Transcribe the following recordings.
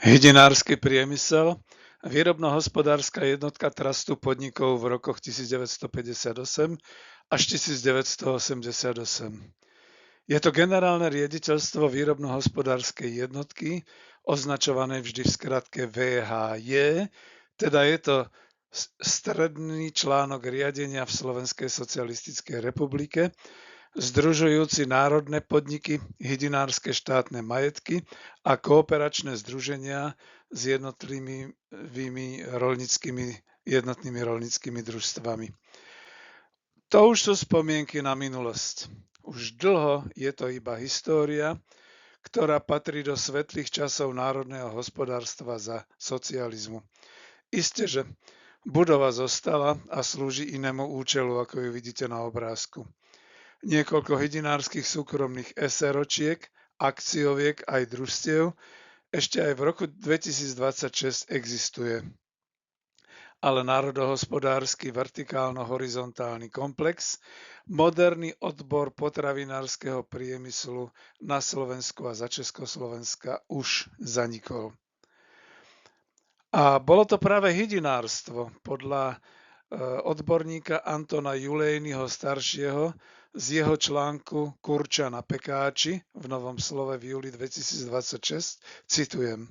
Hydinársky priemysel, výrobno-hospodárska jednotka Trustu podnikov v rokoch 1958 až 1988. Je to generálne riaditeľstvo výrobno-hospodárskej jednotky, označované vždy v skratke VHJ, teda je to stredný článok riadenia v Slovenskej socialistickej republike, združujúci národné podniky, hydinárske štátne majetky a kooperačné združenia s jednotnými roľníckymi družstvami. To už sú spomienky na minulosť. Už dlho je to iba história, ktorá patrí do svetlých časov národného hospodárstva za socializmu. Isté, že budova zostala a slúži inému účelu, ako ju vidíte na obrázku. Niekoľko hydinárskych súkromných eseročiek, akcioviek aj družstiev ešte aj v roku 2026 existuje. Ale národohospodársky vertikálno-horizontálny komplex, moderný odbor potravinárskeho priemyslu na Slovensku a za Československa už zanikol. A bolo to práve hydinárstvo podľa odborníka Antona Julejnyho staršieho z jeho článku Kurča na pekáči v Novom slove v júli 2026, citujem: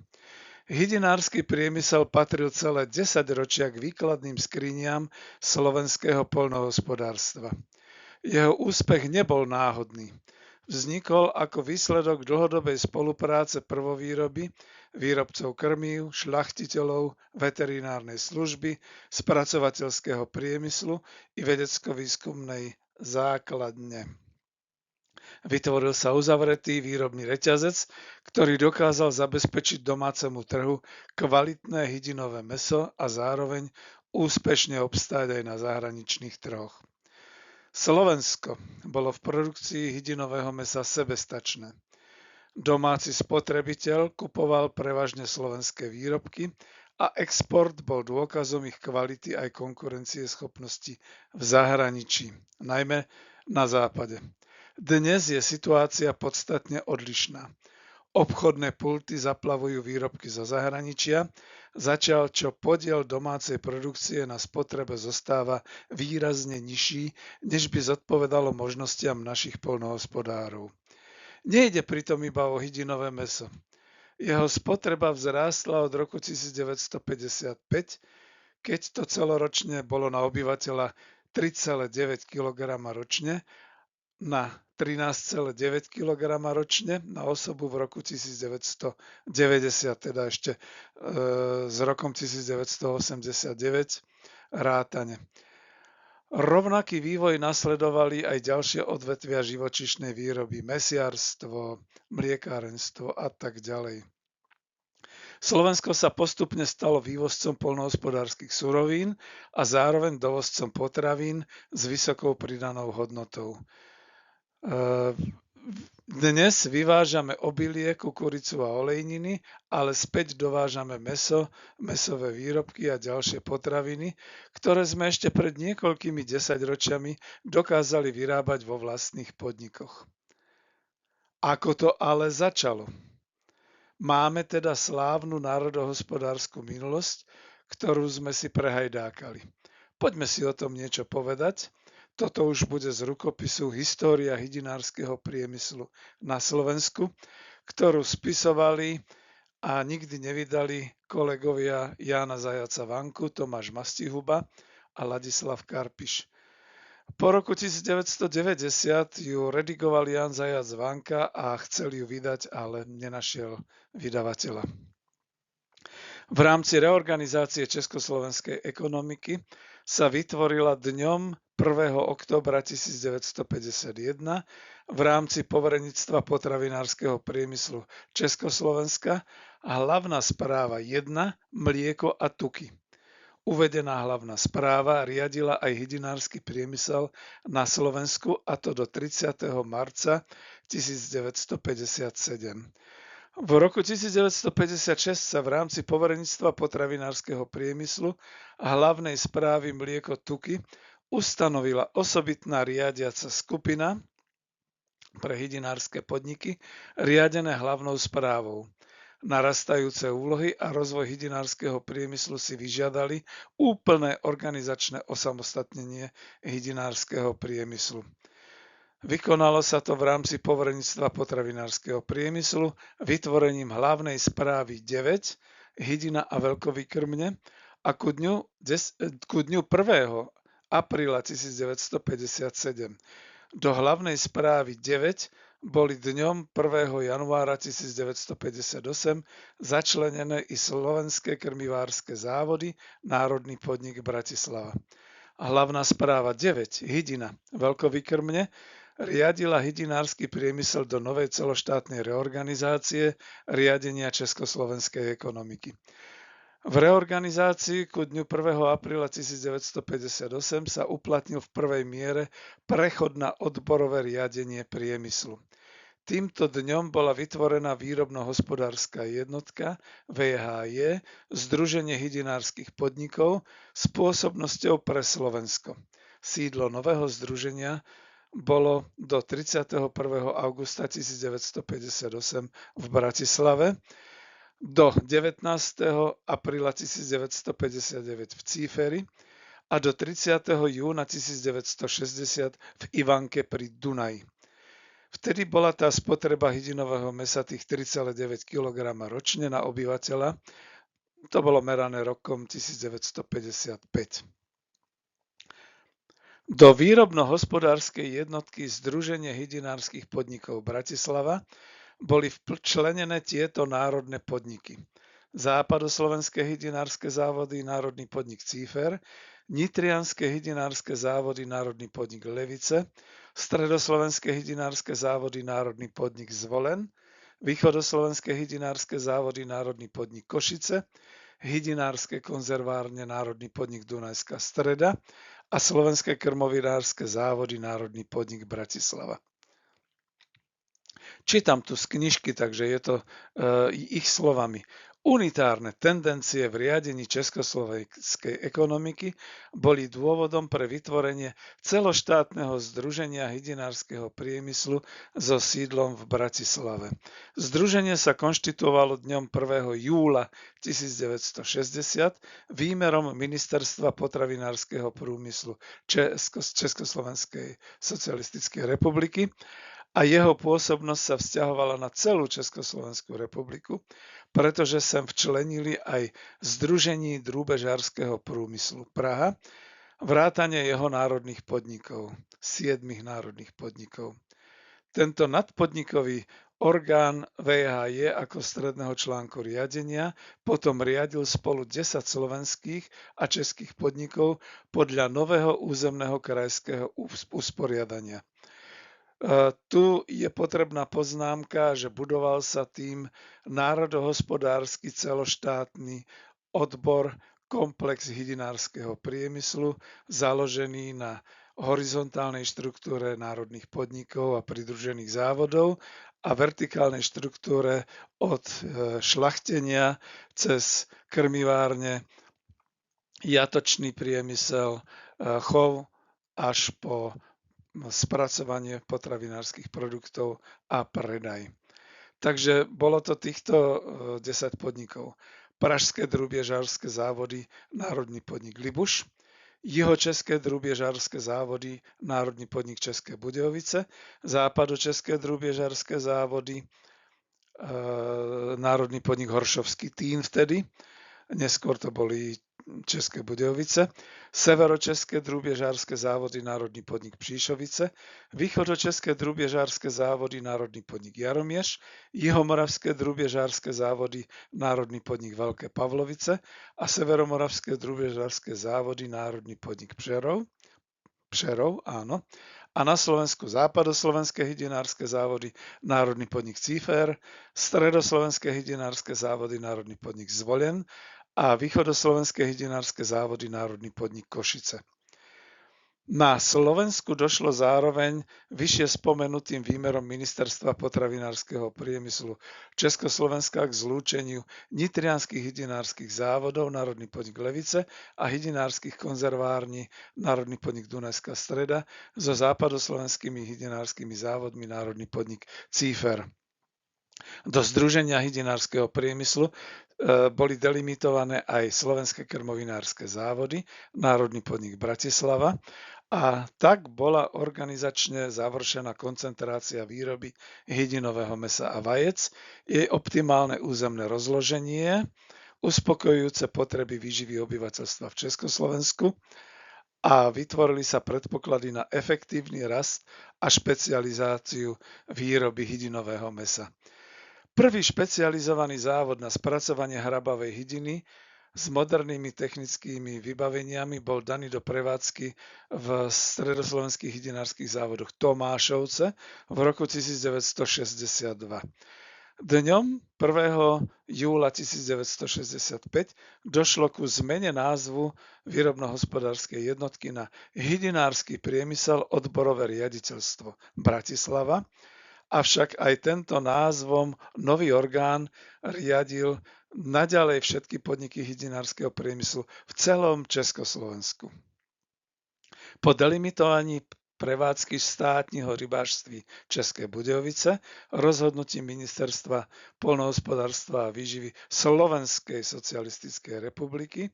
Hydinársky priemysel patril celé 10 ročia k výkladným skriniam slovenského poľnohospodárstva. Jeho úspech nebol náhodný. Vznikol ako výsledok dlhodobej spolupráce prvovýroby, výrobcov krmív, šľachtiteľov, veterinárnej služby, spracovateľského priemyslu i vedecko-výskumnej základne. Vytvoril sa uzavretý výrobný reťazec, ktorý dokázal zabezpečiť domácemu trhu kvalitné hydinové mäso a zároveň úspešne obstáť aj na zahraničných trhoch. Slovensko bolo v produkcii hydinového mäsa sebestačné. Domáci spotrebiteľ kupoval prevažne slovenské výrobky a export bol dôkazom ich kvality aj konkurencieschopnosti v zahraničí, najmä na západe. Dnes je situácia podstatne odlišná. Obchodné pulty zaplavujú výrobky zo zahraničia, zatiaľ čo podiel domácej produkcie na spotrebe zostáva výrazne nižší, než by zodpovedalo možnostiam našich poľnohospodárov. Nejde pritom iba o hydinové mäso. Jeho spotreba vzrástla od roku 1955, keď to celoročne bolo na obyvateľa 3,9 kg ročne, na 13,9 kg ročne na osobu v roku 1990, teda ešte s rokom 1989 rátane. Rovnaký vývoj nasledovali aj ďalšie odvetvia živočíšnej výroby, mäsiarstvo, mliekárenstvo a tak ďalej. Slovensko sa postupne stalo vývozcom poľnohospodárskych surovín a zároveň dovozcom potravín s vysokou pridanou hodnotou. Dnes vyvážame obilie, kukuricu a olejniny, ale späť dovážame mäso, mäsové výrobky a ďalšie potraviny, ktoré sme ešte pred niekoľkými desaťročiami dokázali vyrábať vo vlastných podnikoch. Ako to ale začalo? Máme teda slávnu národohospodársku minulosť, ktorú sme si prehajdákali. Poďme si o tom niečo povedať. Toto už bude z rukopisu História hydinárskeho priemyslu na Slovensku, ktorú spisovali a nikdy nevydali kolegovia Jána Zajaca Vanku, Tomáš Mastihuba a Ladislav Karpiš. Po roku 1990 ju redigoval Ján Zajac Vanka a chcel ju vydať, ale nenašiel vydavateľa. V rámci reorganizácie československej ekonomiky sa vytvorila dňom 1. októbra 1951 v rámci povereníctva potravinárskeho priemyslu Československa hlavná správa 1 Mlieko a tuky. Uvedená hlavná správa riadila aj hydinársky priemysel na Slovensku, a to do 30. marca 1957. V roku 1956 sa v rámci povereníctva potravinárskeho priemyslu a hlavnej správy Mlieko tuky ustanovila osobitná riadiaca skupina pre hydinárske podniky, riadené hlavnou správou. Narastajúce úlohy a rozvoj hydinárskeho priemyslu si vyžiadali úplné organizačné osamostatnenie hydinárskeho priemyslu. Vykonalo sa to v rámci povereníctva potravinárskeho priemyslu vytvorením hlavnej správy 9 hydina a veľkovýkrmne a ku dňu 1. apríla 1957 do hlavnej správy 9 boli dňom 1. januára 1958 začlenené i Slovenské krmivárske závody, Národný podnik Bratislava. Hlavná správa 9 hydina veľkovýkrmne riadila hydinársky priemysel do novej celoštátnej reorganizácie riadenia československej ekonomiky. V reorganizácii ku dňu 1. apríla 1958 sa uplatnil v prvej miere prechod na odborové riadenie priemyslu. Týmto dňom bola vytvorená výrobno-hospodárska jednotka VHJ, Združenie hydinárskych podnikov s pôsobnosťou pre Slovensko. Sídlo nového združenia bolo do 31. augusta 1958 v Bratislave, do 19. apríla 1959 v Cíferi a do 30. júna 1960 v Ivanke pri Dunaji. Vtedy bola tá spotreba hydinového mäsa tých 3,9 kg ročne na obyvateľa. To bolo merané rokom 1955. Do výrobno-hospodárskej jednotky Združenie hydinárskych podnikov Bratislava boli včlenené tieto národné podniky: Západoslovenské hydinárske závody, Národný podnik Cífer, Nitrianske hydinárske závody, Národný podnik Levice, Stredoslovenské hydinárske závody, Národný podnik Zvolen, Východoslovenské hydinárske závody, Národný podnik Košice, Hydinárske konzervárne, Národný podnik Dunajská Streda a Slovenské krmovinárske závody, Národný podnik Bratislava. Čítam tu z knižky, takže je to ich slovami. Unitárne tendencie v riadení československej ekonomiky boli dôvodom pre vytvorenie celoštátneho združenia hydinárskeho priemyslu so sídlom v Bratislave. Združenie sa konštituovalo dňom 1. júla 1960 výmerom Ministerstva potravinárskeho priemyslu Československej socialistickej republiky a jeho pôsobnosť sa vzťahovala na celú Československú republiku, pretože sem včlenili aj Združení drôbežárskeho priemyslu Praha, vrátane jeho národných podnikov, 7 národných podnikov. Tento nadpodnikový orgán VHJ ako stredného článku riadenia potom riadil spolu 10 slovenských a českých podnikov podľa nového územného krajského usporiadania. Tu je potrebná poznámka, že budoval sa tým národohospodársky celoštátny odbor komplex hydinárskeho priemyslu, založený na horizontálnej štruktúre národných podnikov a pridružených závodov a vertikálnej štruktúre od šľachtenia cez krmivárne, jatočný priemysel, chov až po spracovanie potravinárskych produktov a predaj. Takže bolo to týchto 10 podnikov. Pražské drôbežárske závody, Národný podnik Libuš, Jihočeské drôbežárske závody, Národný podnik České Budějovice, Západočeské drôbežárske závody, Národný podnik Horšovský Týn vtedy, neskôr to boli České Budějovice, Severočeské drôbežárske závody, Národný podnik Příšovice, Východočeské drôbežárske závody, Národný podnik Jaroměř, Jihomoravské drôbežárske závody, Národný podnik Veľké Pavlovice a Severomoravské drôbežárske závody, Národný podnik Přerov, áno. A na Slovensku Západoslovenské hydinárske závody, Národný podnik Cífer, Stredoslovenské hydinárske závody, Národný podnik Zvolen a Východoslovenské hydinárske závody, Národný podnik Košice. Na Slovensku došlo zároveň vyššie spomenutým výmerom Ministerstva potravinárskeho priemyslu Československa k zlúčeniu Nitrianskych hydinárskych závodov, Národný podnik Levice a hydinárskych konzervární, Národný podnik Dunajská Streda so západoslovenskými hydinárskymi závodmi, Národný podnik Cífer. Do Združenia hydinárskeho priemyslu boli delimitované aj Slovenské krmovinárske závody, Národný podnik Bratislava, a tak bola organizačne završená koncentrácia výroby hydinového mäsa a vajec, jej optimálne územné rozloženie, uspokojujúce potreby výživy obyvateľstva v Československu a vytvorili sa predpoklady na efektívny rast a špecializáciu výroby hydinového mäsa. Prvý špecializovaný závod na spracovanie hrabavej hydiny s modernými technickými vybaveniami bol daný do prevádzky v stredoslovenských hydinárskych závodoch Tomášovce v roku 1962. Dňom 1. júla 1965 došlo ku zmene názvu výrobno-hospodárskej jednotky na Hydinársky priemysel odborové riaditeľstvo Bratislava, avšak aj tento názvom nový orgán riadil naďalej všetky podniky hydinárskeho priemyslu v celom Československu. Po delimitovaní prevádzky státneho rybárství České Budějovice rozhodnutím Ministerstva poľnohospodárstva a výživy Slovenskej socialistickej republiky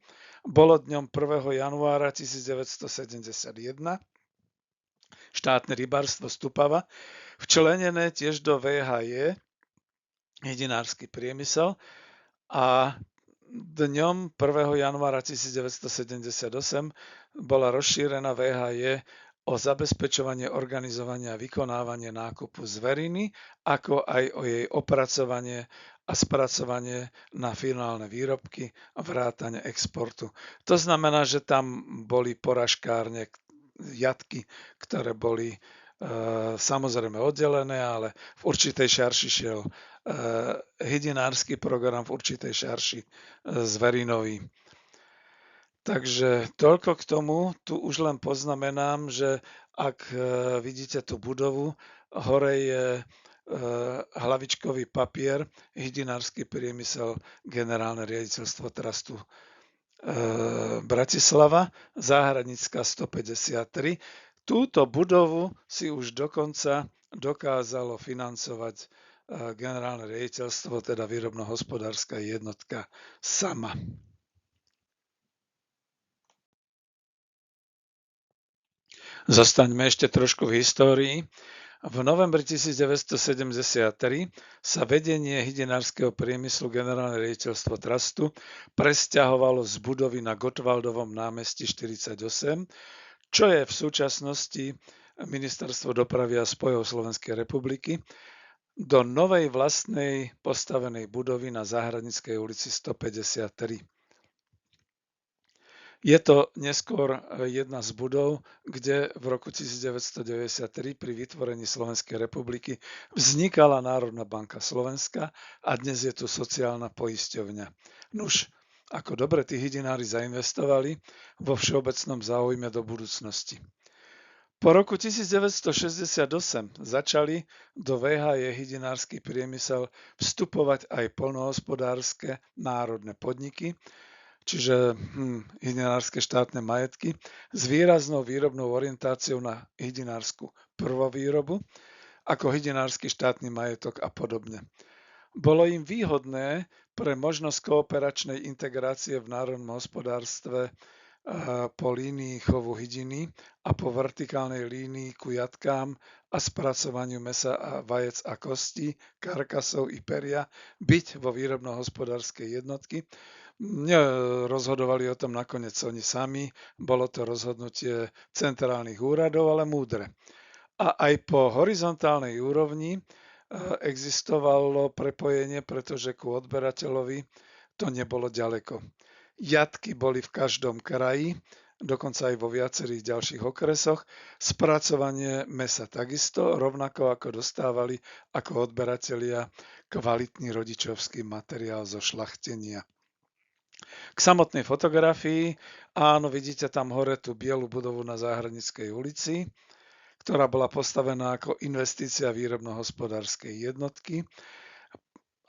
bolo dňom 1. januára 1971 štátne rybárstvo Stupava včlenené tiež do VHJ, hydinársky priemysel, a dňom 1. januára 1978 bola rozšírená VHJ o zabezpečovanie, organizovanie a vykonávanie nákupu zveriny, ako aj o jej opracovanie a spracovanie na finálne výrobky a vrátane exportu. To znamená, že tam boli poražkárne, jatky, ktoré boli samozrejme oddelené, ale v určitej šarši šiel hydinársky program, v určitej šarši zverinový. Takže toľko k tomu. Tu už len poznamenám, že ak vidíte tú budovu, hore je hlavičkový papier, hydinársky priemysel, generálne riaditeľstvo Trastu Bratislava, Záhradnícka 153. Túto budovu si už dokonca dokázalo financovať generálne riaditeľstvo, teda výrobno-hospodárska jednotka sama. Zostaňme ešte trošku v histórii. V novembri 1973 sa vedenie hydinárskeho priemyslu generálne riaditeľstvo Trastu presťahovalo z budovy na Gottwaldovom námestí 48, čo je v súčasnosti Ministerstvo dopravy a spojov Slovenskej republiky, do novej vlastnej postavenej budovy na Záhradníckej ulici 153. Je to neskôr jedna z budov, kde v roku 1993 pri vytvorení Slovenskej republiky vznikala Národná banka Slovenska a dnes je tu sociálna poisťovňa. Nuž, ako dobre tí hydinári zainvestovali vo všeobecnom záujme do budúcnosti. Po roku 1968 začali do VHJ hydinársky priemysel vstupovať aj poľnohospodárske národné podniky, čiže hydinárske štátne majetky, s výraznou výrobnou orientáciou na hydinársku prvovýrobu, ako hydinársky štátny majetok a podobne. Bolo im výhodné pre možnosť kooperačnej integrácie v národnom hospodárstve po línii chovu hydiny a po vertikálnej línii ku jatkám a spracovaniu mäsa a vajec a kostí, karkasov i peria byť vo výrobno-hospodárskej jednotky. Nerozhodovali o tom nakoniec oni sami, bolo to rozhodnutie centrálnych úradov, ale múdre. A aj po horizontálnej úrovni existovalo prepojenie, pretože ku odberateľovi to nebolo ďaleko. Jatky boli v každom kraji, dokonca aj vo viacerých ďalších okresoch. Spracovanie mäsa takisto, rovnako ako dostávali ako odberatelia kvalitný rodičovský materiál zo šľachtenia. K samotnej fotografii, áno, vidíte tam hore tú bielu budovu na Záhradníckej ulici, ktorá bola postavená ako investícia výrobno-hospodárskej jednotky.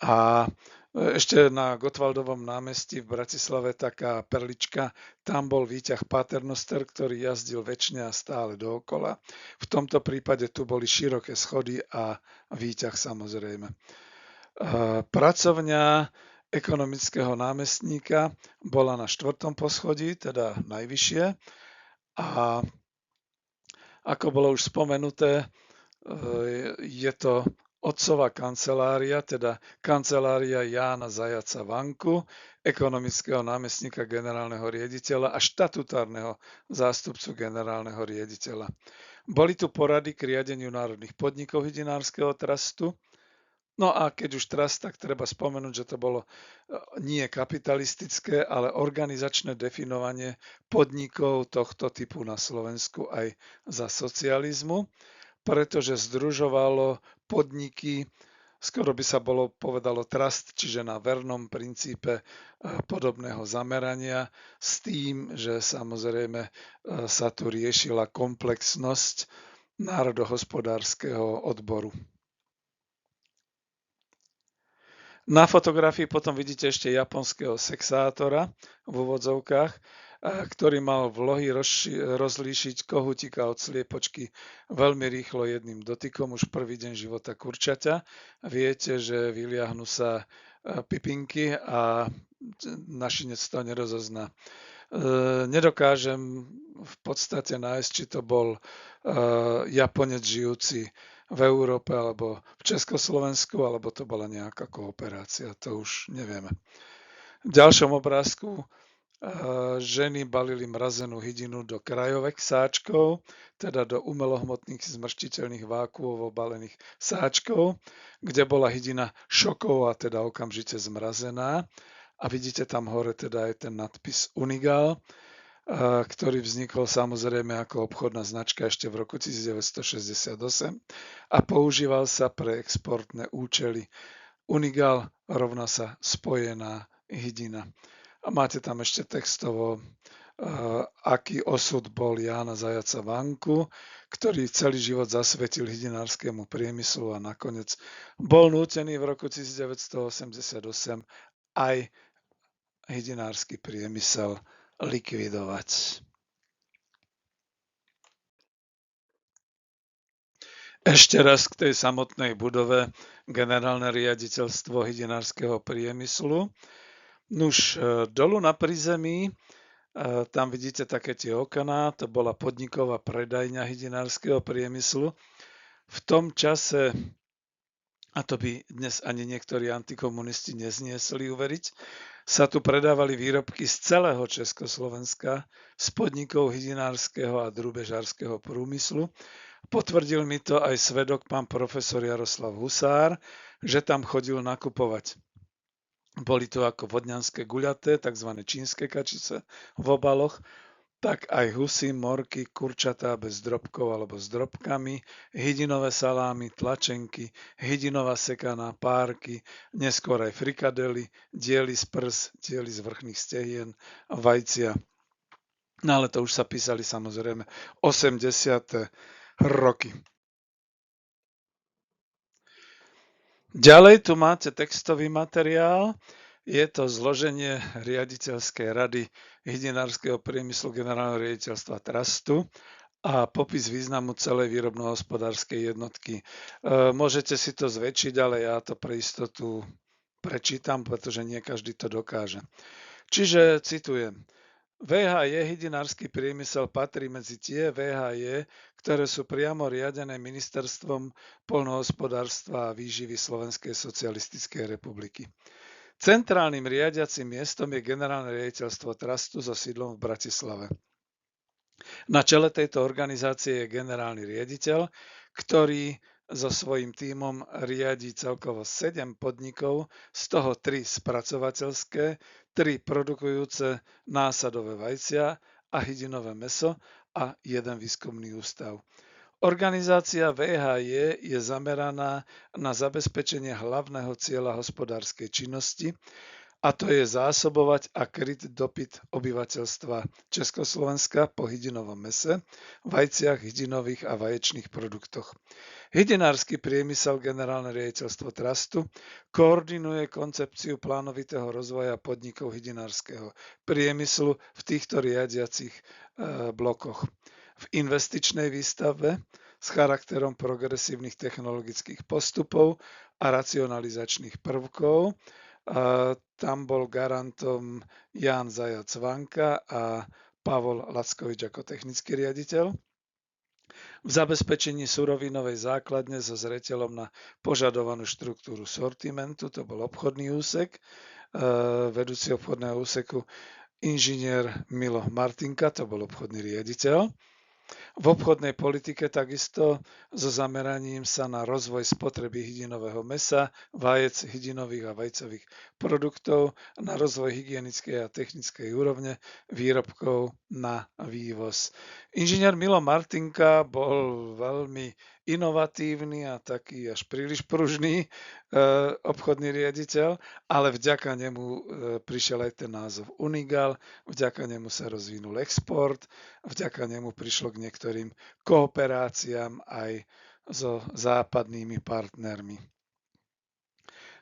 A ešte na Gottwaldovom námestí v Bratislave taká perlička, tam bol výťah Paternoster, ktorý jazdil väčšine a stále dookola. V tomto prípade tu boli široké schody a výťah samozrejme. Pracovňa ekonomického námestníka bola na 4. poschodí, teda najvyššie. A ako bolo už spomenuté, je to otcová kancelária, teda kancelária Jána Zajaca Vanku, ekonomického námestníka generálneho riaditeľa a štatutárneho zástupcu generálneho riaditeľa. Boli tu porady k riadeniu národných podnikov hydinárskeho trastu. No a keď už trust, tak treba spomenúť, že to bolo nie kapitalistické, ale organizačné definovanie podnikov tohto typu na Slovensku aj za socializmu, pretože združovalo podniky, skoro by sa bolo povedalo trust, čiže na vernom princípe podobného zamerania, s tým, že samozrejme sa tu riešila komplexnosť národohospodárskeho odboru. Na fotografii potom vidíte ešte japonského sexátora v úvodzovkách, ktorý mal vlohy rozlíšiť kohútika od sliepočky veľmi rýchlo jedným dotykom už prvý deň života kurčaťa. Viete, že vyliahnu sa pipinky a našinec to nerozozná. Nedokážem v podstate nájsť, či to bol Japonec žijúci v Európe alebo v Československu, alebo to bola nejaká kooperácia, to už nevieme. V ďalšom obrázku ženy balili mrazenú hydinu do krajovek sáčkov, teda do umelohmotných zmrštiteľných vákuovo balených sáčkov, kde bola hydina šoková, teda okamžite zmrazená. A vidíte tam hore teda aj ten nadpis Unigal, ktorý vznikol samozrejme ako obchodná značka ešte v roku 1968 a používal sa pre exportné účely. Unigal rovná sa spojená hydina. A máte tam ešte textovo, aký osud bol Jána Zajaca Vanku, ktorý celý život zasvetil hydinárskému priemyslu a nakoniec bol nútený v roku 1988 aj hydinársky priemysel likvidovať. Ešte raz k tej samotnej budove generálne riaditeľstvo hydinárskeho priemyslu. Nuž, dolu na prízemí, tam vidíte také tie okná, to bola podniková predajňa hydinárskeho priemyslu. V tom čase, a to by dnes ani niektorí antikomunisti nezniesli uveriť, sa tu predávali výrobky z celého Československa, z podnikov hydinárskeho a drúbežárskeho prúmyslu. Potvrdil mi to aj svedok pán profesor Jaroslav Husár, že tam chodil nakupovať. Boli to ako vodňanské guľaté, tzv. Čínske kačice v obaloch, tak aj husy, morky, kurčatá bez drobkov alebo s drobkami, hydinové salámy, tlačenky, hydinová sekaná, párky, neskôr aj frikadely, diely z prs, diely z vrchných stehien, vajcia. No ale to už sa písali samozrejme 80. roky. Ďalej tu máte textový materiál. Je to zloženie riaditeľskej rady hydinárskeho priemyslu generálneho riaditeľstva Trastu a popis významu celej výrobno-hospodárskej jednotky. Môžete si to zväčšiť, ale ja to pre istotu prečítam, pretože nie každý to dokáže. Čiže citujem. VHJ hydinársky priemysel patrí medzi tie VHJ, ktoré sú priamo riadené ministerstvom poľnohospodárstva a výživy Slovenskej socialistickej republiky. Centrálnym riadiacim miestom je generálne riaditeľstvo Trastu so sídlom v Bratislave. Na čele tejto organizácie je generálny riaditeľ, ktorý so svojím tímom riadi celkovo 7 podnikov, z toho 3 spracovateľské, 3 produkujúce násadové vajcia a hydinové mäso a 1 výskumný ústav. Organizácia VHJ je zameraná na zabezpečenie hlavného cieľa hospodárskej činnosti, a to je zásobovať a kryť dopyt obyvateľstva Československa po hydinovom mäse, vajciach, hydinových a vaječných produktoch. Hydinársky priemysel generálne riaditeľstvo Trastu koordinuje koncepciu plánovitého rozvoja podnikov hydinárskeho priemyslu v týchto riadiacich blokoch. V investičnej výstavbe s charakterom progresívnych technologických postupov a racionalizačných prvkov. Tam bol garantom Ján Zajac Vanka a Pavol Lackovič ako technický riaditeľ. V zabezpečení surovinovej základne so zreteľom na požadovanú štruktúru sortimentu, to bol obchodný úsek, vedúci obchodného úseku inžinier Milo Martinka, to bol obchodný riaditeľ. V obchodnej politike takisto so zameraním sa na rozvoj spotreby hydinového mäsa, vajec, hydinových a vajcových produktov, na rozvoj hygienickej a technickej úrovne výrobkov na vývoz. Inžinier Milo Martinka bol veľmi inovatívny a taký až príliš pružný obchodný riaditeľ, ale vďaka nemu prišiel aj ten názov Unigal, vďaka nemu sa rozvinul export, vďaka nemu prišlo k niektorým kooperáciám aj so západnými partnermi.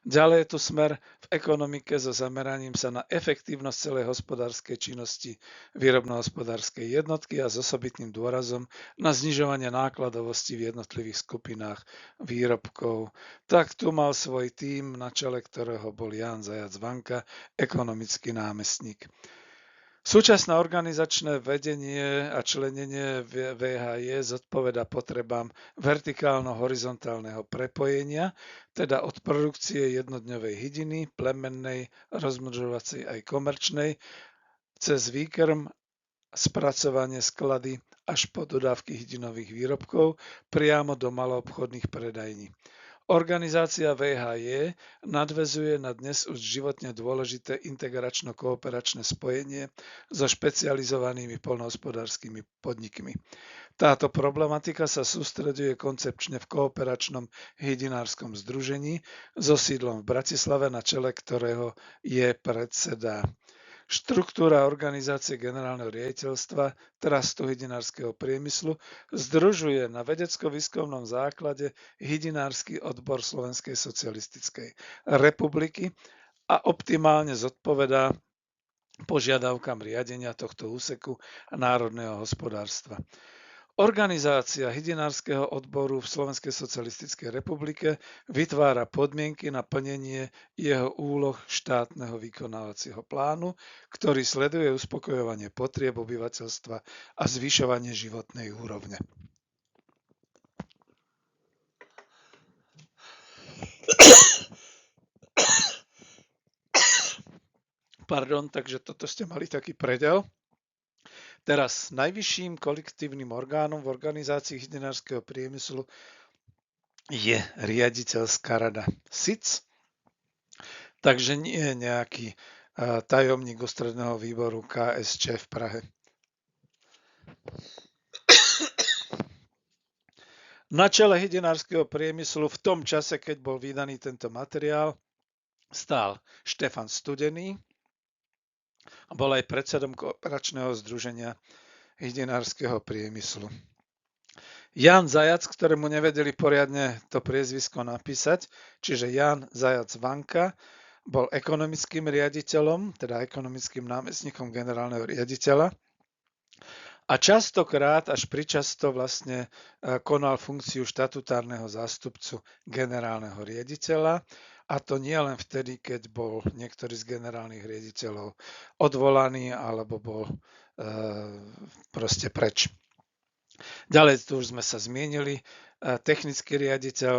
Ďalej je tu smer v ekonomike so zameraním sa na efektívnosť celej hospodárskej činnosti výrobno-hospodárskej jednotky a s osobitným dôrazom na znižovanie nákladovosti v jednotlivých skupinách výrobkov. Tak tu mal svoj tím, na čele ktorého bol Ján Zajac Vanka, ekonomický námestník. Súčasné organizačné vedenie a členenie VHJ zodpovedá potrebám vertikálno-horizontálneho prepojenia, teda od produkcie jednodňovej hydiny, plemennej, rozmnožovacej aj komerčnej, cez výkrm, spracovanie sklady až po dodávky hydinových výrobkov priamo do maloobchodných predajní. Organizácia VHJ nadväzuje na dnes už životne dôležité integračno-kooperačné spojenie so špecializovanými poľnohospodárskymi podnikmi. Táto problematika sa sústreďuje koncepčne v kooperačnom hydinárskom združení so sídlom v Bratislave, na čele ktorého je predseda. Štruktúra organizácie generálneho riaditeľstva Trastu hydinárskeho priemyslu združuje na vedecko-výskumnom základe hydinársky odbor Slovenskej socialistickej republiky a optimálne zodpovedá požiadavkám riadenia tohto úseku národného hospodárstva. Organizácia hydinárskeho odboru v Slovenskej socialistickej republike vytvára podmienky na plnenie jeho úloh štátneho vykonávacieho plánu, ktorý sleduje uspokojovanie potrieb obyvateľstva a zvyšovanie životnej úrovne. Takže toto ste mali taký predel. Teraz najvyšším kolektívnym orgánom v organizácii hydinárskeho priemyslu je riaditeľská rada SIC, takže nie je nejaký tajomník ústredného výboru KSČ v Prahe. Na čele hydinárskeho priemyslu v tom čase, keď bol vydaný tento materiál, stál Štefan Studený, bol aj predsedom kooperačného združenia hydinárskeho priemyslu. Ján Zajac, ktorému nevedeli poriadne to priezvisko napísať, čiže Ján Zajac Vanka, bol ekonomickým riaditeľom, teda ekonomickým námestníkom generálneho riaditeľa a častokrát, až pričasto vlastne konal funkciu štatutárneho zástupcu generálneho riaditeľa. A to nie len vtedy, keď bol niektorý z generálnych riaditeľov odvolaný alebo bol proste preč. Ďalej tu už sme sa zmienili, technický riaditeľ,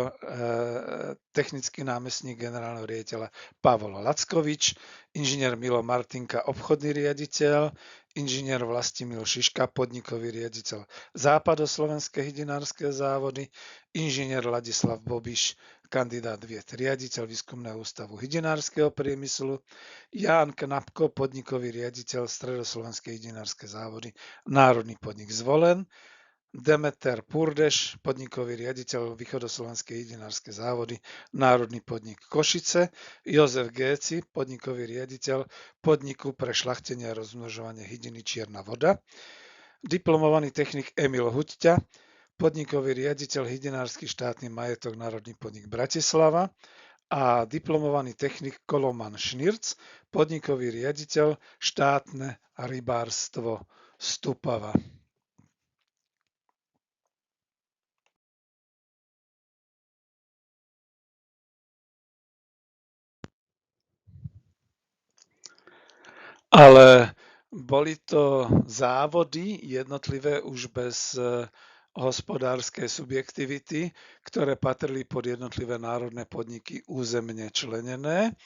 technický námestník generálneho riaditeľa Pavol Lackovič, inžinier Milo Martinka, obchodný riaditeľ, inžinier Vlastimil Šiška, podnikový riaditeľ Západoslovenské hydinárske závody, inžinier Ladislav Bobiš, kandidát vied, riaditeľ Výskumného ústavu hydinárskeho priemyslu, Ján Knapko, podnikový riaditeľ Stredoslovenské hydinárske závody, národný podnik Zvolen, Demeter Purdeš, podnikový riaditeľ Východoslovenské hydinárske závody, národný podnik Košice, Jozef Géci, podnikový riaditeľ podniku pre šľachtenie a rozmnožovanie hydiny Čierna voda, diplomovaný technik Emil Huťťa, podnikový riaditeľ hydinársky štátny majetok národný podnik Bratislava a diplomovaný technik Koloman Šnirc, podnikový riaditeľ štátne rybárstvo Stupava. Ale boli to závody jednotlivé už bez hospodárskej subjektivity, ktoré patrili pod jednotlivé národné podniky územne členené.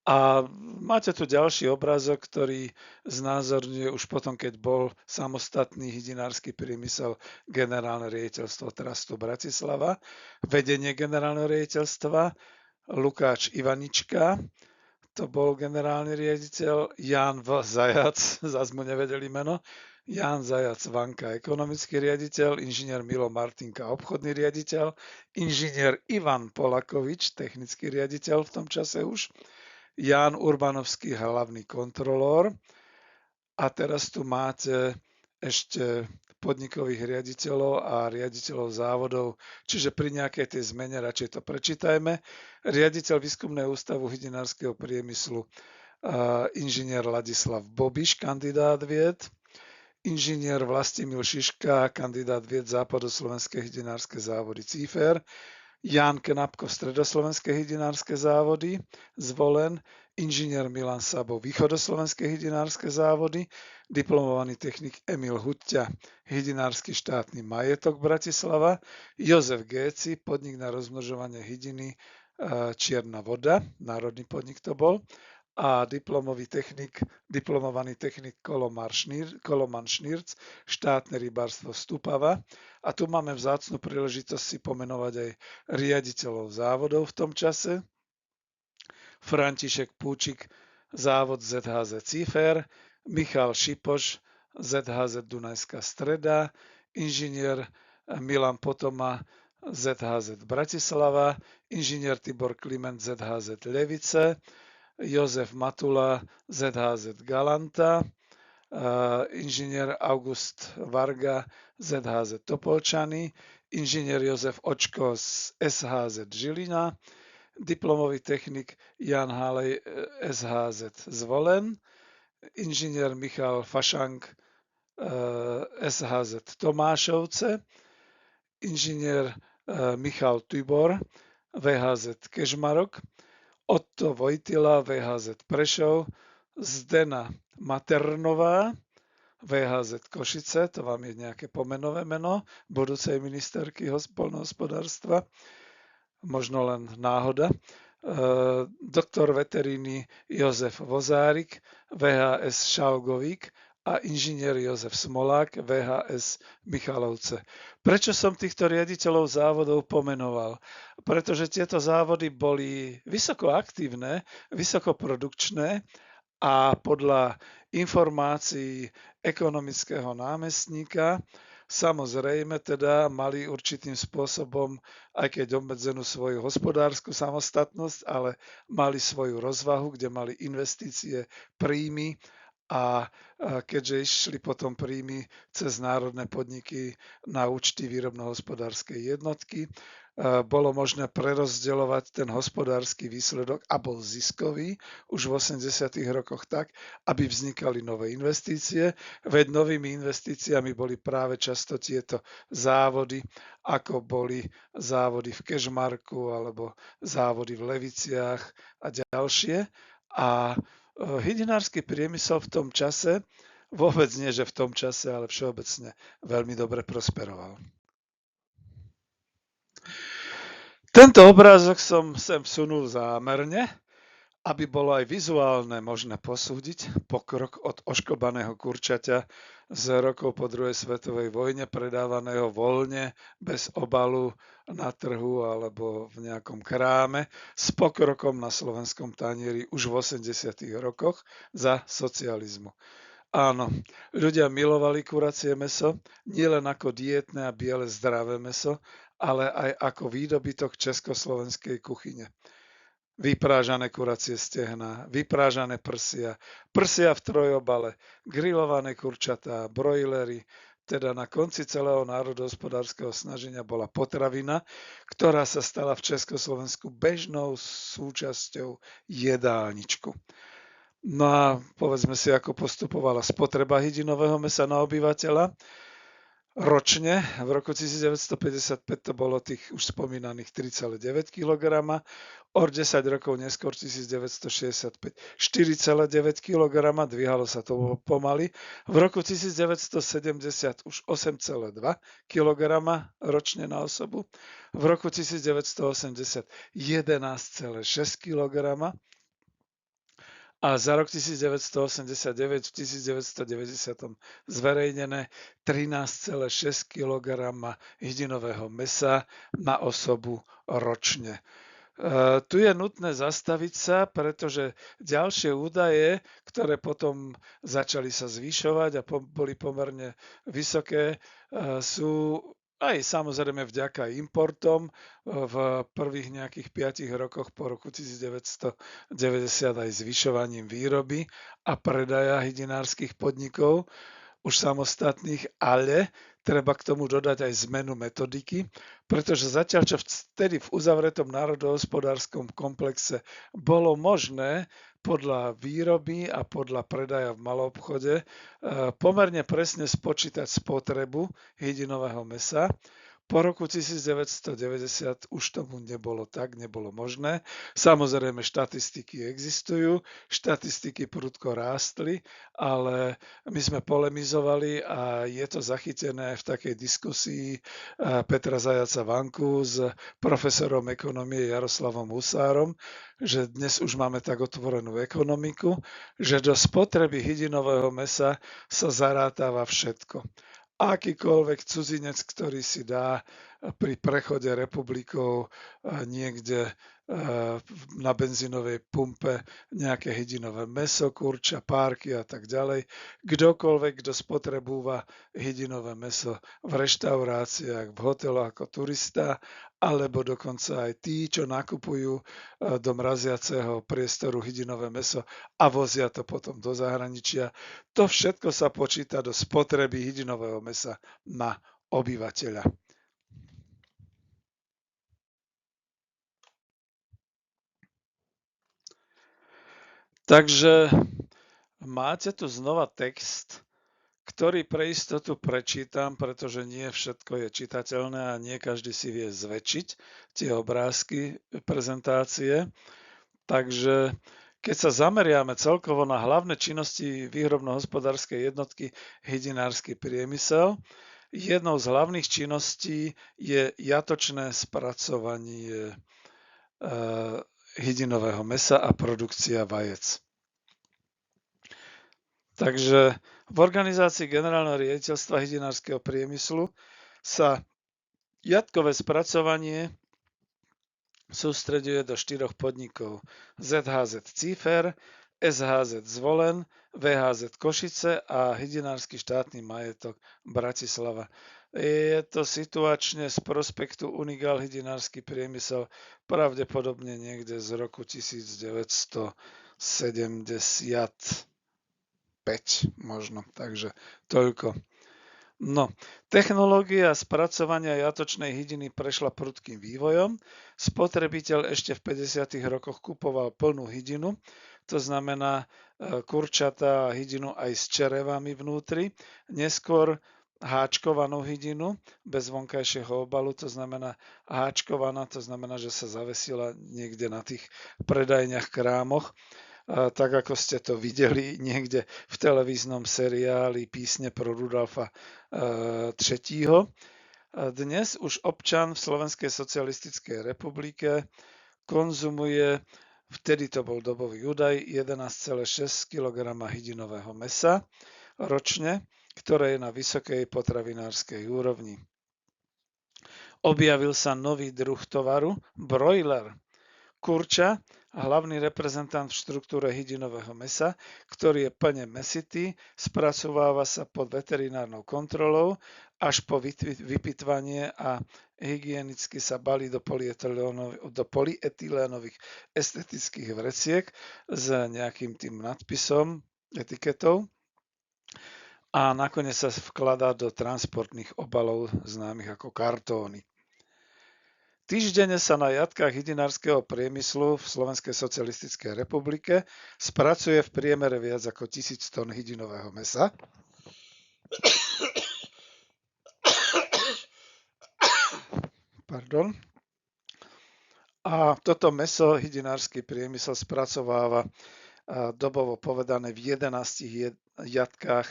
A máte tu ďalší obrázok, ktorý znázorňuje už potom, keď bol samostatný hydinársky priemysel generálne riaditeľstvo Trastu Bratislava, vedenie generálneho riaditeľstva, Lukáč Ivanička, to bol generálny riaditeľ, Ján V. Zajac, zase mu nevedeli meno, Ján Zajac Vanka, ekonomický riaditeľ, inžinier Milo Martinka, obchodný riaditeľ, inžinier Ivan Polakovič, technický riaditeľ v tom čase už, Ján Urbanovský, hlavný kontrolór. A teraz tu máte ešte podnikových riaditeľov a riaditeľov závodov, čiže pri nejakej tej zmene radšej to prečítajme. Riaditeľ Výskumného ústavu hydinárskeho priemyslu inžinier Ladislav Bobiš, kandidát vied, inžinier Vlastimil Šiška, kandidát vied Západoslovenské hydinárske závody CIFER, Ján Knapko, Stredoslovenské hydinárske závody, zvolen, inžinier Milan Sabo, Východoslovenské hydinárske závody, diplomovaný technik Emil Huťa, hydinársky štátny majetok Bratislava, Jozef Géci, podnik na rozmnožovanie hydiny Čierna voda, národný podnik to bol, a diplomovaný technik Koloman Šnírc, štátne rybárstvo Stupava. A tu máme vzácnu príležitosť si pomenovať aj riaditeľov závodov v tom čase. František Púčik, závod ZHZ Cifer, Michal Šipoš, ZHZ Dunajská Streda, inžinier Milan Potoma, ZHZ Bratislava, inžinier Tibor Kliment, ZHZ Levice, Jozef Matula, ZHZ Galanta, inžinier August Varga, ZHZ Topolčany, inžinier Jozef Očko z SHZ Žilina, diplomový technik Jan Halej, SHZ Zvolen, inžinier Michal Fašank, SHZ Tomášovce, inžinier Michal Tybor, VHZ Kežmarok, Otto Vojtila, VHZ Prešov, Zdena Maternová, VHZ Košice, to vám je nejaké pomenové meno budúcej ministerky poľnohospodárstva, možno len náhoda. Doktor veteríny Jozef Vozárik, VHS Šalgovík a inžinier Jozef Smolák, VHS Michalovce. Prečo som týchto riaditeľov závodov pomenoval? Pretože tieto závody boli vysoko aktívne, vysoko produkčné a podľa informácií ekonomického námestníka samozrejme teda mali určitým spôsobom, aj keď obmedzenú svoju hospodársku samostatnosť, ale mali svoju rozvahu, kde mali investície, príjmy. A keďže išli potom príjmy cez národné podniky na účty výrobno-hospodárskej jednotky, bolo možné prerozdeľovať ten hospodársky výsledok a bol ziskový už v 80. rokoch tak, aby vznikali nové investície, veď novými investíciami boli práve často tieto závody, ako boli závody v Kežmarku alebo závody v Leviciach a ďalšie. A hydinársky priemysel v tom čase, vôbec nie, že v tom čase, ale všeobecne veľmi dobre prosperoval. Tento obrázok som sem vsunul zámerne, aby bolo aj vizuálne možné posúdiť pokrok od ošklbaného kurčaťa z rokov po druhej svetovej vojne, predávaného voľne, bez obalu na trhu alebo v nejakom kráme, s pokrokom na slovenskom tanieri už v 80. rokoch za socializmu. Áno, ľudia milovali kuracie mäso, nielen ako diétne a biele zdravé mäso, ale aj ako výdobytok československej kuchyne. Vyprážané kuracie stehná, vyprážané prsia, prsia v trojobale, grillované kurčatá, brojlery, teda na konci celého národohospodárskeho snaženia bola potravina, ktorá sa stala v Československu bežnou súčasťou jedálničku. No a povedzme si, ako postupovala spotreba hydinového mäsa na obyvateľa. Ročne v roku 1955 to bolo tých už spomínaných 3,9 kg, o 10 rokov neskôr 1965 4,9 kg, dvíhalo sa to pomaly. V roku 1970 už 8,2 kg ročne na osobu. V roku 1980 11,6 kg a za rok 1989 v 1990 zverejnené 13,6 kg hydinového mäsa na osobu ročne. Tu je nutné zastaviť sa, pretože ďalšie údaje, ktoré potom začali sa zvyšovať a boli pomerne vysoké, sú aj samozrejme vďaka importom v prvých nejakých 5 rokoch po roku 1990 aj zvyšovaním výroby a predaja hydinárskych podnikov už samostatných, ale treba k tomu dodať aj zmenu metodiky, pretože zatiaľ, čo vtedy v uzavretom národohospodárskom komplexe bolo možné podľa výroby a podľa predaja v maloobchode pomerne presne spočítať spotrebu hydinového mäsa, po roku 1990 už tomu nebolo tak, nebolo možné. Samozrejme, štatistiky existujú, štatistiky prudko rástli, ale my sme polemizovali a je to zachytené v takej diskusii Petra Zajaca Vanku s profesorom ekonomie Jaroslavom Husárom, že dnes už máme tak otvorenú ekonomiku, že do spotreby hydinového mäsa sa zarátava všetko. Akýkoľvek cudzinec, ktorý si dá pri prechode republikou niekde na benzínovej pumpe nejaké hydinové mäso, kurča, párky a tak ďalej. Kdokoľvek, kto spotrebúva hydinové mäso v reštauráciách, v hoteloch ako turista, alebo dokonca aj tí, čo nakupujú do mraziaceho priestoru hydinové mäso a vozia to potom do zahraničia. To všetko sa počíta do spotreby hydinového mäsa na obyvateľa. Takže máte tu znova text, ktorý pre istotu prečítam, pretože nie všetko je čitateľné a nie každý si vie zväčšiť tie obrázky prezentácie. Takže keď sa zameriame celkovo na hlavné činnosti výrobno-hospodárskej jednotky hydinársky priemysel, jednou z hlavných činností je jatočné spracovanie hydinového mäsa a produkcia vajec. Takže v organizácii Generálneho riaditeľstva hydinárskeho priemyslu sa jatkové spracovanie sústreďuje do 4 podnikov: ZHZ Cífer, SHZ Zvolen, VHZ Košice a Hydinársky štátny majetok Bratislava. Je to situačne z prospektu Unigal hydinársky priemysel pravdepodobne niekde z roku 1975 možno, takže toľko. No, technológia spracovania jatočnej hydiny prešla prudkým vývojom. Spotrebiteľ ešte v 50. rokoch kupoval plnú hydinu, to znamená kurčatá hydinu aj s čerevami vnútri, neskôr háčkovanú hydinu bez vonkajšieho obalu, to znamená háčkovaná, to znamená, že sa zavesila niekde na tých predajniach, krámoch, tak ako ste to videli niekde v televíznom seriáli Písne pro Rudolfa III. Dnes už občan v Slovenskej socialistickej republike konzumuje, vtedy to bol dobový údaj, 11,6 kg hydinového mäsa ročne, ktoré je na vysokej potravinárskej úrovni. Objavil sa nový druh tovaru, broiler, kurča, hlavný reprezentant v štruktúre hydinového mäsa, ktorý je plne mäsitý, spracováva sa pod veterinárnou kontrolou až po vypitvanie a hygienicky sa balí do polyetylénových estetických vreciek s nejakým tým nadpisom, etiketou a nakoniec sa vkladá do transportných obalov známych ako kartóny. Týždenne sa na jatkách hydinárskeho priemyslu v Slovenskej socialistickej republike spracuje v priemere viac ako 1000 tón hydinového mäsa. Pardon. A toto mäso hydinársky priemysel spracováva dobovo povedané v 11 jatkách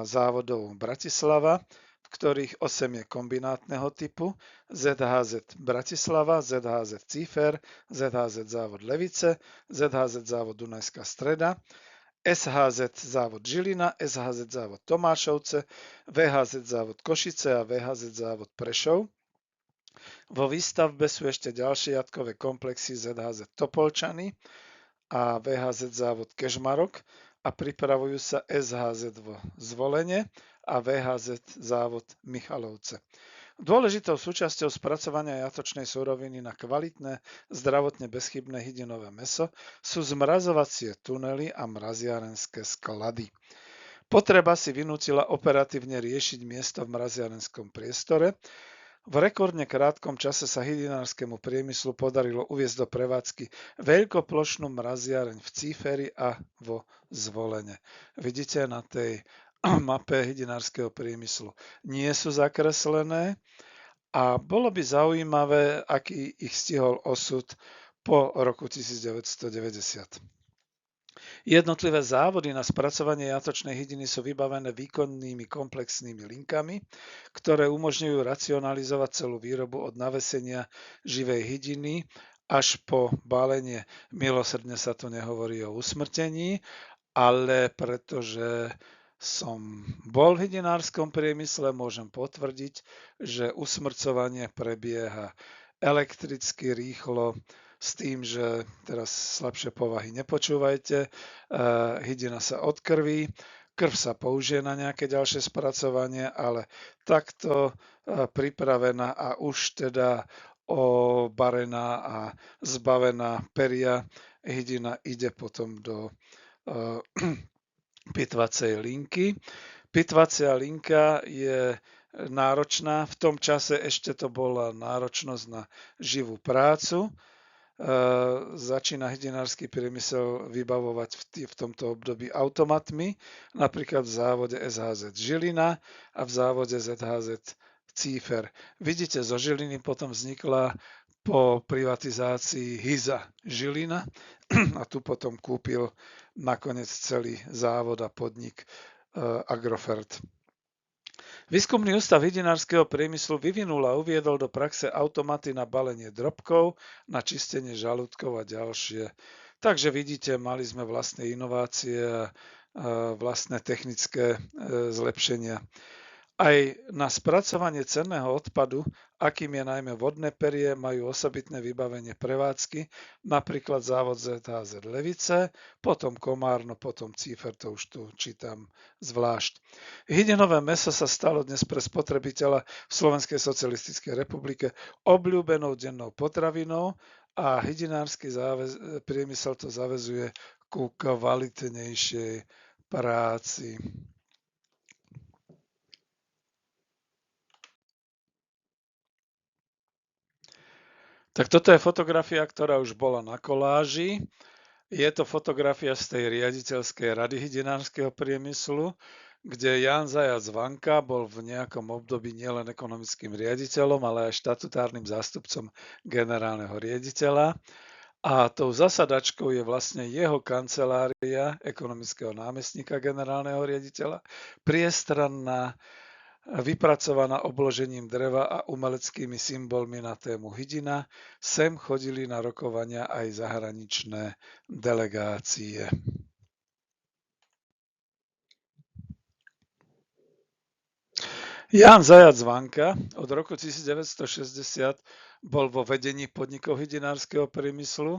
závodov Bratislava, v ktorých 8 je kombinátneho typu, ZHZ Bratislava, ZHZ Cífer, ZHZ závod Levice, ZHZ závod Dunajská Streda, SHZ závod Žilina, SHZ závod Tomášovce, VHZ závod Košice a VHZ závod Prešov. Vo výstavbe sú ešte ďalšie jatkové komplexy ZHZ Topolčany a VHZ závod Kežmarok a pripravujú sa SHZ vo Zvolene a VHZ závod Michalovce. Dôležitou súčasťou spracovania jatočnej suroviny na kvalitné, zdravotne bezchybné hydinové mäso sú zmrazovacie tunely a mraziarenské sklady. Potreba si vynútila operatívne riešiť miesto v mraziarenskom priestore. V rekordne krátkom čase sa hydinárskému priemyslu podarilo uviesť do prevádzky veľkoplošnú mraziareň v Cíferi a vo Zvolene. Vidíte na tej mape hydinárskeho priemyslu. Nie sú zakreslené a bolo by zaujímavé, aký ich stihol osud po roku 1990. Jednotlivé závody na spracovanie jatočnej hydiny sú vybavené výkonnými komplexnými linkami, ktoré umožňujú racionalizovať celú výrobu od navesenia živej hydiny až po balenie. Milosrdne sa tu nehovorí o usmrtení, ale pretože som bol v hydinárskom priemysle, môžem potvrdiť, že usmrcovanie prebieha elektricky rýchlo, s tým, že teraz slabšie povahy nepočúvajte, hydina sa odkrví, krv sa použije na nejaké ďalšie spracovanie, ale takto pripravená a už teda obarená a zbavená peria hydina ide potom do pitvacej linky. Pitvacia linka je náročná, v tom čase ešte to bola náročnosť na živú prácu. Začína hydinársky priemysel vybavovať v tomto období automatmi, napríklad v závode SHZ Žilina a v závode ZHZ Cífer. Vidíte, zo Žiliny potom vznikla po privatizácii Hyza Žilina a tu potom kúpil nakoniec celý závod a podnik Agrofert. Výskumný ústav hydinárskeho priemyslu vyvinul a uviedol do praxe automaty na balenie drobkov, na čistenie žalúdkov a ďalšie. Takže vidíte, mali sme vlastné inovácie a vlastné technické zlepšenia. Aj na spracovanie cenného odpadu, akým je najmä vodné perie, majú osobitné vybavenie prevádzky, napríklad závod ZHZ Levice, potom Komárno, potom Cífer, to už tu čítam zvlášť. Hydinové mäso sa stalo dnes pre spotrebiteľa v Slovenskej socialistickej republike obľúbenou dennou potravinou a hydinársky priemysel to zavezuje ku kvalitnejšej práci. Tak toto je fotografia, ktorá už bola na koláži. Je to fotografia z tej riaditeľskej rady hydinárskeho priemyslu, kde Ján Zajac Vanka bol v nejakom období nielen ekonomickým riaditeľom, ale aj štatutárnym zástupcom generálneho riaditeľa. A tou zasadačkou je vlastne jeho kancelária ekonomického námestníka generálneho riaditeľa, priestranná, vypracovaná obložením dreva a umeleckými symbolmi na tému hydina. Sem chodili na rokovania aj zahraničné delegácie. Ján Zajac Vanka od roku 1960 bol vo vedení podnikov hydinárskeho priemyslu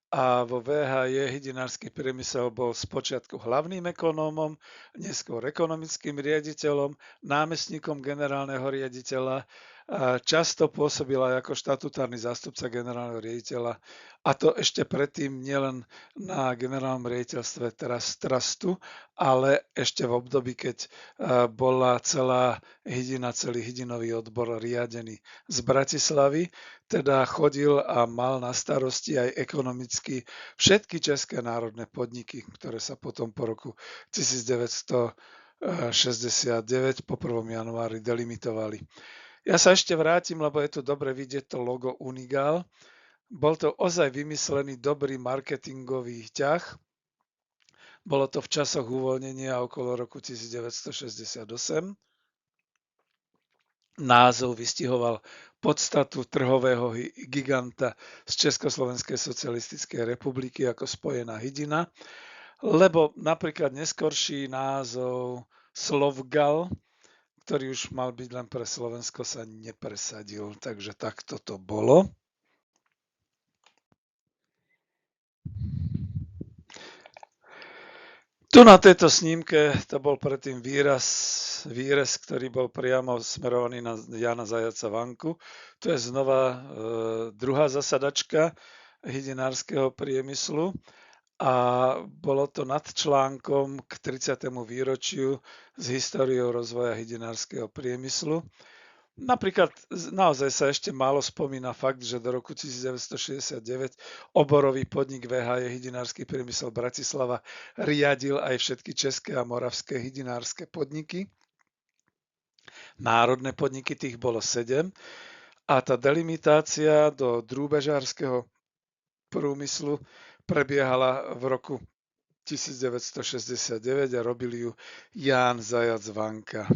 a vo VHJ hydinársky priemysel bol spočiatku hlavným ekonómom, neskôr ekonomickým riaditeľom, námestníkom generálneho riaditeľa, často pôsobil aj ako štatutárny zástupca generálneho riaditeľa, a to ešte predtým nielen na generálnom riaditeľstve teraz Trustu, ale ešte v období, keď bola celá hydina, celý hydinový odbor riadený z Bratislavy, teda chodil a mal na starosti aj ekonomicky všetky české národné podniky, ktoré sa potom po roku 1969 po 1. januári delimitovali. Ja sa ešte vrátim, lebo je tu dobre vidieť to logo Unigal. Bol to ozaj vymyslený dobrý marketingový ťah. Bolo to v časoch uvoľnenia okolo roku 1968. Názov vystihoval podstatu trhového giganta z Československej socialistickej republiky ako spojená hydina, lebo napríklad neskorší názov Slovgal, ktorý už mal byť len pre Slovensko, sa nepresadil, takže takto to bolo. Tu na tejto snímke to bol predtým výrez, ktorý bol priamo smerovaný na Jana Zajaca Vanku. To je znova druhá zasadačka hydinárskeho priemyslu a bolo to nad článkom k 30. výročiu s históriou rozvoja hydinárskeho priemyslu. Napríklad naozaj sa ešte málo spomína fakt, že do roku 1969 oborový podnik VHJ Hydinársky priemysel Bratislava riadil aj všetky české a moravské hydinárske podniky. Národné podniky, tých bolo 7 a tá delimitácia do drúbežárskeho priemyslu prebiehala v roku 1969 a robili ju Ján Zajac Vanka.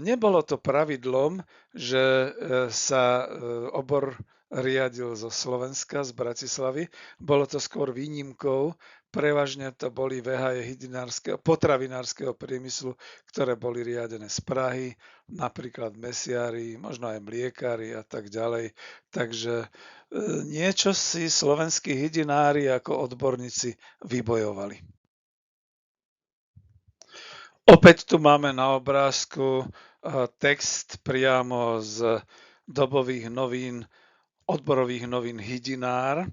Nebolo to pravidlom, že sa obor riadil zo Slovenska, z Bratislavy. Bolo to skôr výnimkou. Prevažne to boli VHJ potravinárskeho priemyslu, ktoré boli riadené z Prahy, napríklad mesiári, možno aj mliekári a tak ďalej. Takže niečo si slovenskí hydinári ako odborníci vybojovali. Opäť tu máme na obrázku text priamo z dobových novín, odborových novín Hydinár,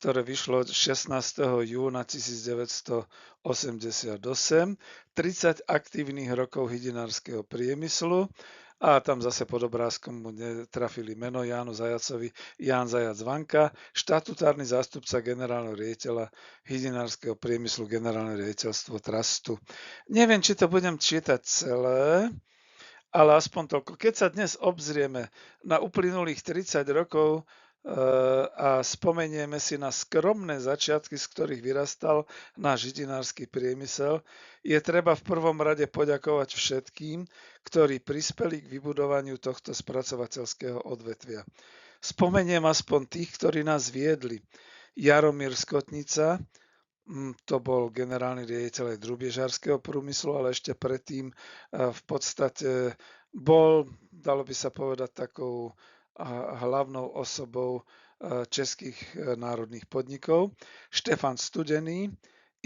ktoré vyšlo 16. júna 1988. 30 aktívnych rokov hydinárskeho priemyslu. A tam zase pod obrázkom mu netrafili meno Jánu Zajacovi, Ján Zajac Vanka, štatutárny zástupca generálneho riaditeľa hydinárskeho priemyslu, generálne riaditeľstvo Trastu. Neviem, či to budem čítať celé, ale aspoň toľko. Keď sa dnes obzrieme na uplynulých 30 rokov a spomenieme si na skromné začiatky, z ktorých vyrastal náš hydinársky priemysel, je treba v prvom rade poďakovať všetkým, ktorí prispeli k vybudovaniu tohto spracovateľského odvetvia. Spomeniem aspoň tých, ktorí nás viedli. Jaromír Skotnica, to bol generálny riaditeľ aj drúbežárskeho priemyslu, ale ešte predtým v podstate bol, dalo by sa povedať, takou hlavnou osobou českých národných podnikov. Štefan Studený,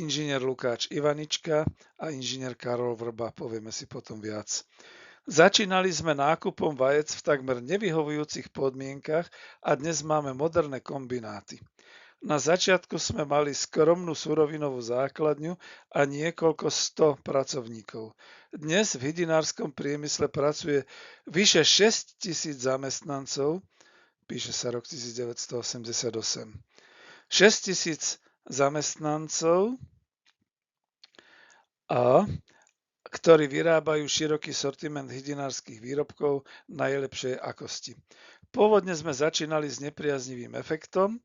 inžinier Lukáč Ivanička a inžinier Karol Vrba, povieme si potom viac. Začínali sme nákupom vajec v takmer nevyhovujúcich podmienkach a dnes máme moderné kombináty. Na začiatku sme mali skromnú surovinovú základňu a niekoľko 100 pracovníkov. Dnes v hydinárskom priemysle pracuje vyše 6 000 zamestnancov, píše sa rok 1988. 6 000 zamestnancov, ktorí vyrábajú široký sortiment hydinárskych výrobkov najlepšej akosti. Pôvodne sme začínali s nepriaznivým efektom.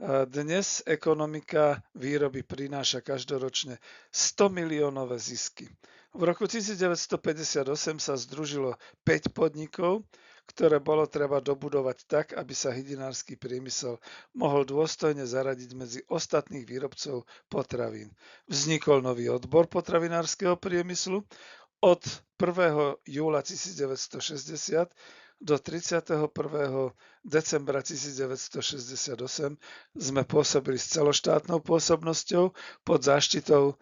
Dnes ekonomika výroby prináša každoročne 100 miliónové zisky. V roku 1958 sa združilo 5 podnikov, ktoré bolo treba dobudovať tak, aby sa hydinársky priemysel mohol dôstojne zaradiť medzi ostatných výrobcov potravín. Vznikol nový odbor potravinárskeho priemyslu. Od 1. júla 1960 do 31. decembra 1968 sme pôsobili s celoštátnou pôsobnosťou pod záštitou,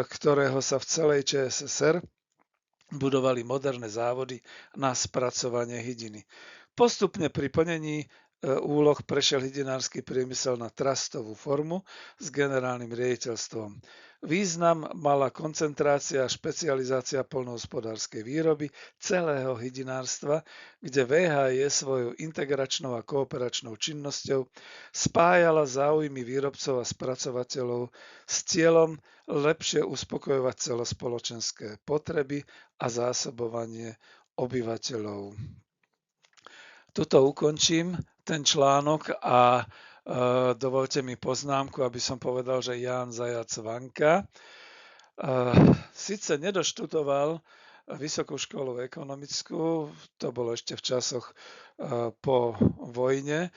ktorého sa v celej ČSSR budovali moderné závody na spracovanie hydiny. Postupne pri plnení úloh prešiel hydinársky priemysel na trastovú formu s generálnym riaditeľstvom. Význam mala koncentrácia a špecializácia poľnohospodárskej výroby celého hydinárstva, kde VHJ svojou integračnou a kooperačnou činnosťou spájala záujmy výrobcov a spracovateľov s cieľom lepšie uspokojovať celospoločenské potreby a zásobovanie obyvateľov. Tuto ukončím ten článok a dovolte mi poznámku, aby som povedal, že Ján Zajac Vanka síce nedoštudoval vysokú školu ekonomickú, to bolo ešte v časoch po vojne,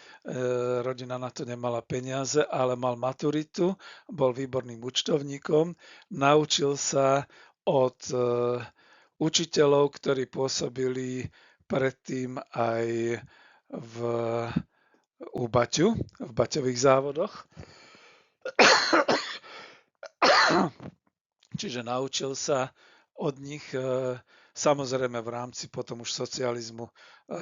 rodina na to nemala peniaze, ale mal maturitu, bol výborným účtovníkom, naučil sa od učiteľov, ktorí pôsobili predtým aj u Baťu, v Baťových závodoch. Čiže naučil sa od nich, samozrejme v rámci potom už socializmu,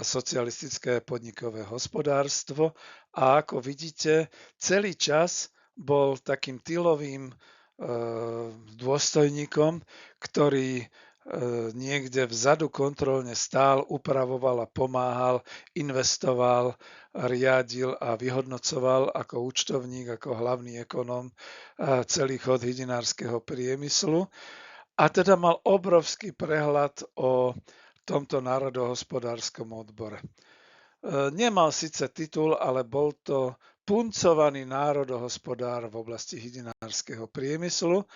socialistické podnikové hospodárstvo. A ako vidíte, celý čas bol takým tylovým dôstojníkom, ktorý niekde vzadu kontrolne stál, upravoval a pomáhal, investoval, riadil a vyhodnocoval ako účtovník, ako hlavný ekonóm celý chod hydinárskeho priemyslu. A teda mal obrovský prehľad o tomto národohospodárskom odbore. Nemal síce titul, ale bol to puncovaný národohospodár v oblasti hydinárskeho priemyslu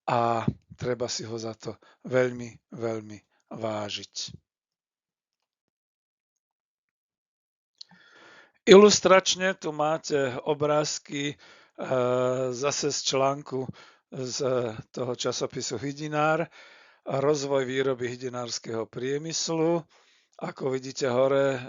a treba si ho za to veľmi, veľmi vážiť. Ilustračne tu máte obrázky zase z článku z toho časopisu Hydinár, rozvoj výroby hydinárskeho priemyslu. Ako vidíte hore,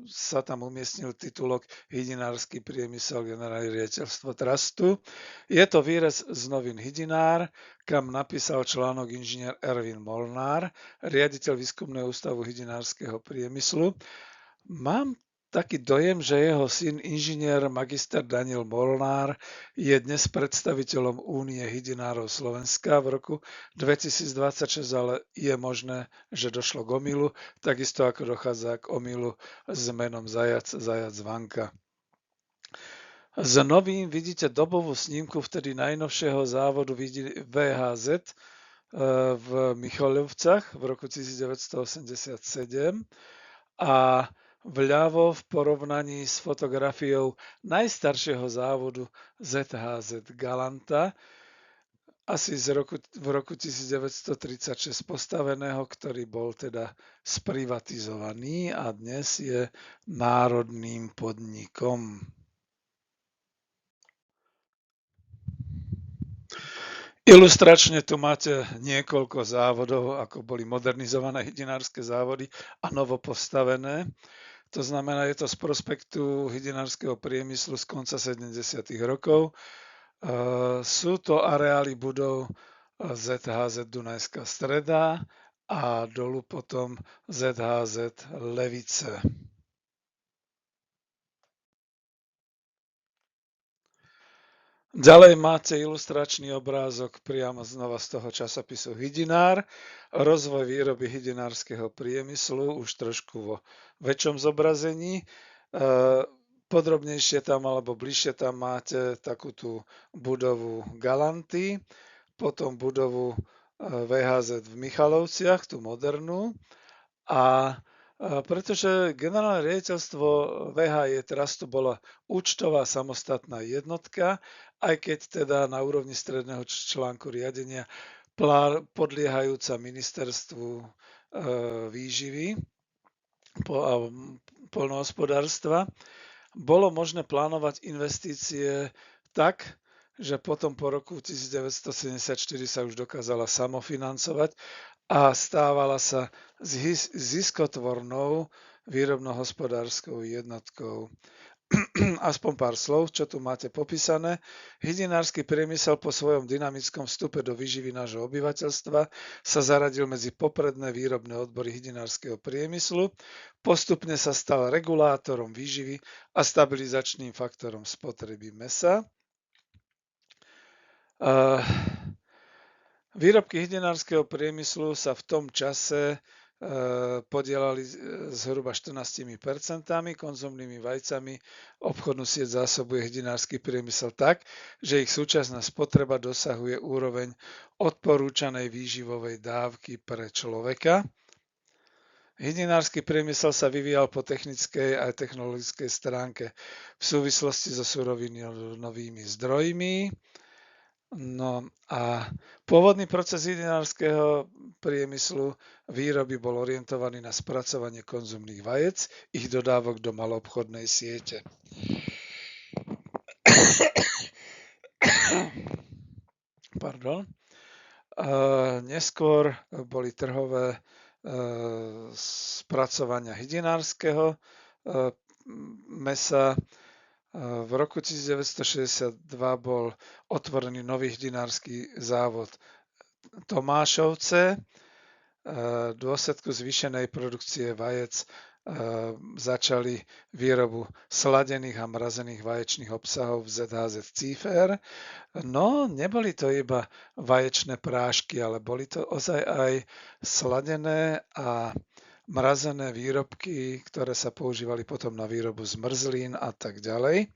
sa tam umiestnil titulok Hydinársky priemysel, generálne riaditeľstvo Trustu. Je to výrez z novín Hydinár, kam napísal článok inžinier Erwin Molnár, riaditeľ výskumného ústavu hydinárskeho priemyslu. Mám taký dojem, že jeho syn, inžinier magister Daniel Molnár, je dnes predstaviteľom Únie hydinárov Slovenska v roku 2026, ale je možné, že došlo k omylu, takisto ako dochádza k omylu s menom Zajac Vanka. Z novín vidíte dobovú snímku vtedy najnovšieho závodu VHZ v Michalovcach v roku 1987 a vľavo v porovnaní s fotografiou najstaršieho závodu ZHZ Galanta, asi v roku 1936 postaveného, ktorý bol teda sprivatizovaný a dnes je národným podnikom. Ilustračne tu máte niekoľko závodov, ako boli modernizované hydinárske závody a novo postavené. To znamená, je to z prospektu hydinárskeho priemyslu z konca 70. rokov. Sú to areály budov ZHZ Dunajská Streda a dolu potom ZHZ Levice. Ďalej máte ilustračný obrázok priamo znova z toho časopisu Hydinár, rozvoj výroby hydinárskeho priemyslu, už trošku vo väčšom zobrazení. Podrobnejšie tam alebo bližšie tam máte takú tú budovu Galanty, potom budovu VHZ v Michalovciach, tú modernú. A pretože generálne riaditeľstvo VHJ Trustu bola účtová samostatná jednotka, aj keď teda na úrovni stredného článku riadenia podliehajúca ministerstvu výživy a poľnohospodárstva, bolo možné plánovať investície tak, že potom po roku 1974 sa už dokázala samofinancovať a stávala sa ziskotvornou výrobno-hospodárskou jednotkou. Aspoň pár slov, čo tu máte popísané. Hydinársky priemysel po svojom dynamickom vstupe do výživy nášho obyvateľstva sa zaradil medzi popredné výrobné odbory hydinárskeho priemyslu, postupne sa stal regulátorom výživy a stabilizačným faktorom spotreby mäsa. Výrobky hydinárskeho priemyslu sa v tom čase podielali zhruba 14%, konzumnými vajcami obchodnú sieť zásobuje hydinársky priemysel tak, že ich súčasná spotreba dosahuje úroveň odporúčanej výživovej dávky pre človeka. Hydinársky priemysel sa vyvíjal po technickej a technologickej stránke v súvislosti so surovinovými zdrojmi. No a pôvodný proces hydinárskeho priemyslu výroby bol orientovaný na spracovanie konzumných vajec, ich dodávok do maloobchodnej siete. Pardon. Neskôr boli trhové spracovania hydinárskeho mesa. V roku 1962 bol otvorený nový hydinársky závod Tomášovce. V dôsledku zvýšenej produkcie vajec začali výrobu sladených a mrazených vaječných obsahov v ZHZ Cífer. No, neboli to iba vaječné prášky, ale boli to ozaj aj sladené a mrazené výrobky, ktoré sa používali potom na výrobu zmrzlín a tak ďalej.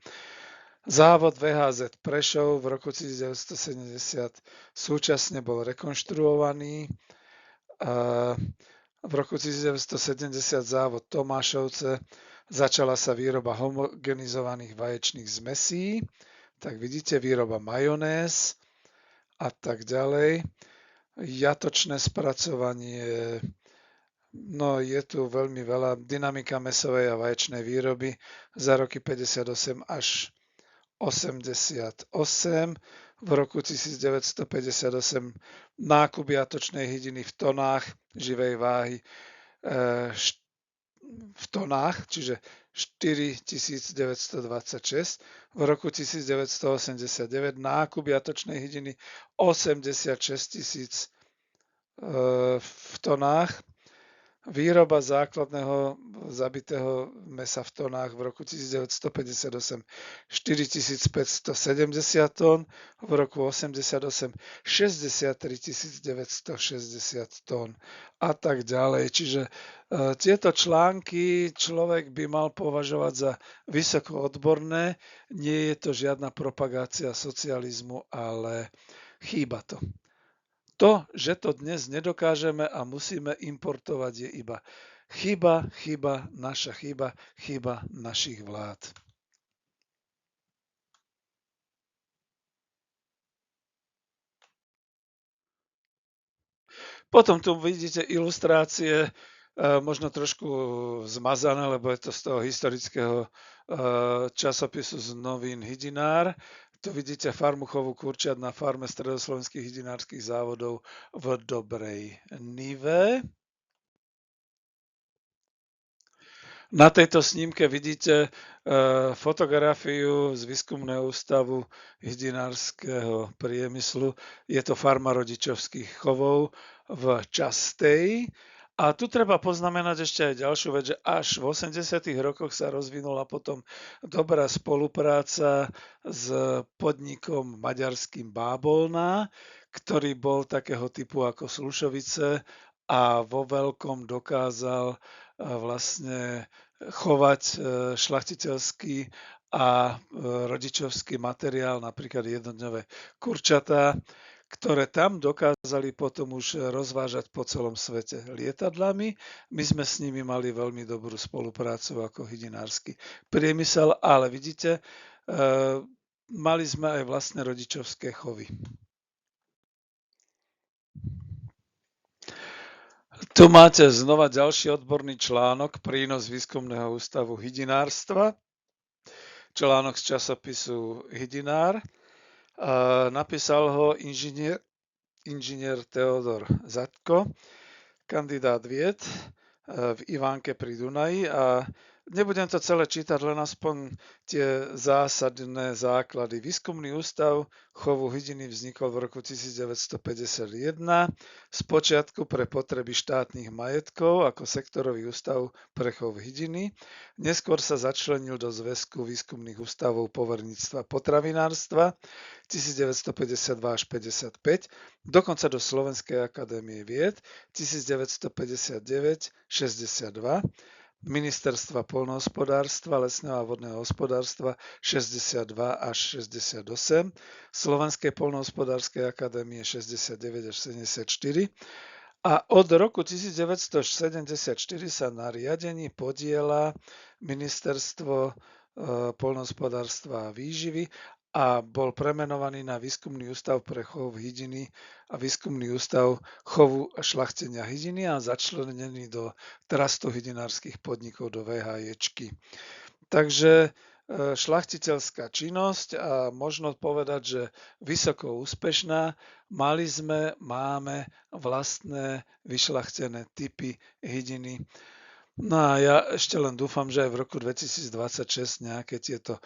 Závod VHZ Prešov v roku 1970 súčasne bol rekonštruovaný. V roku 1970 závod Tomášovce začala sa výroba homogenizovaných vaječných zmesí. Tak vidíte, výroba majonéz a tak ďalej. Jatočné spracovanie, no je tu veľmi veľa. Dynamika mäsovej a vaječnej výroby za roky 58 až 88. V roku 1958 nákup jatočnej hydiny v tonách živej váhy v tonách, čiže 4926. V roku 1989 nákup jatočnej hydiny 86 000 v tonách. Výroba základného zabitého mäsa v tonách v roku 1958 4570 tón, v roku 88 63 960 tón a tak ďalej. Čiže tieto články človek by mal považovať za vysoko odborné. Nie je to žiadna propagácia socializmu, ale chýba to. To, že to dnes nedokážeme a musíme importovať, je iba naša chyba našich vlád. Potom tu vidíte ilustrácie, možno trošku zmazané, lebo je to z toho historického časopisu z novín Hydinár. Tu vidíte farmu chovu kurčiat na farme Stredoslovenských hydinárskych závodov v Dobrej Nive. Na tejto snímke vidíte fotografiu z Výskumného ústavu hydinárskeho priemyslu. Je to farma rodičovských chovov v Častej. A tu treba poznamenať ešte aj ďalšiu vec, že až v 80. rokoch sa rozvinula potom dobrá spolupráca s podnikom maďarským Bábolna, ktorý bol takého typu ako Slušovice a vo veľkom dokázal vlastne chovať šlachtiteľský a rodičovský materiál, napríklad jednodňové kurčatá, ktoré tam dokázali potom už rozvážať po celom svete lietadlami. My sme s nimi mali veľmi dobrú spoluprácu ako hydinársky priemysel, ale vidíte, mali sme aj vlastné rodičovské chovy. Tu máte znova ďalší odborný článok, prínos Výskumného ústavu hydinárstva, článok z časopisu Hydinár. Napísal ho inžinier Teodor Zadko, kandidát vied v Ivánke pri Dunaji, a nebudem to celé čítať, len aspoň tie zásadné základy. Výskumný ústav chovu hydiny vznikol v roku 1951 spočiatku pre potreby štátnych majetkov ako sektorový ústav pre chov hydiny. Neskôr sa začlenil do Zväzku výskumných ústavov poverníctva potravinárstva 1952 až 55, dokonca do Slovenskej akadémie vied 1959-62, Ministerstva poľnohospodárstva, lesného a vodného hospodárstva 62 až 68, Slovenskej poľnohospodárskej akadémie 69 až 74 A od roku 1974 sa na riadení podieľa Ministerstvo poľnohospodárstva a výživy a bol premenovaný na Výskumný ústav pre chov hydiny a Výskumný ústav chovu a šľachtenia hydiny a začlenený do Trastu hydinárskych podnikov do VHJčky. Takže šľachtiteľská činnosť a možno povedať, že vysoko úspešná. Máme vlastné vyšľachtené typy hydiny. No a ja ešte len dúfam, že aj v roku 2026 nejaké tieto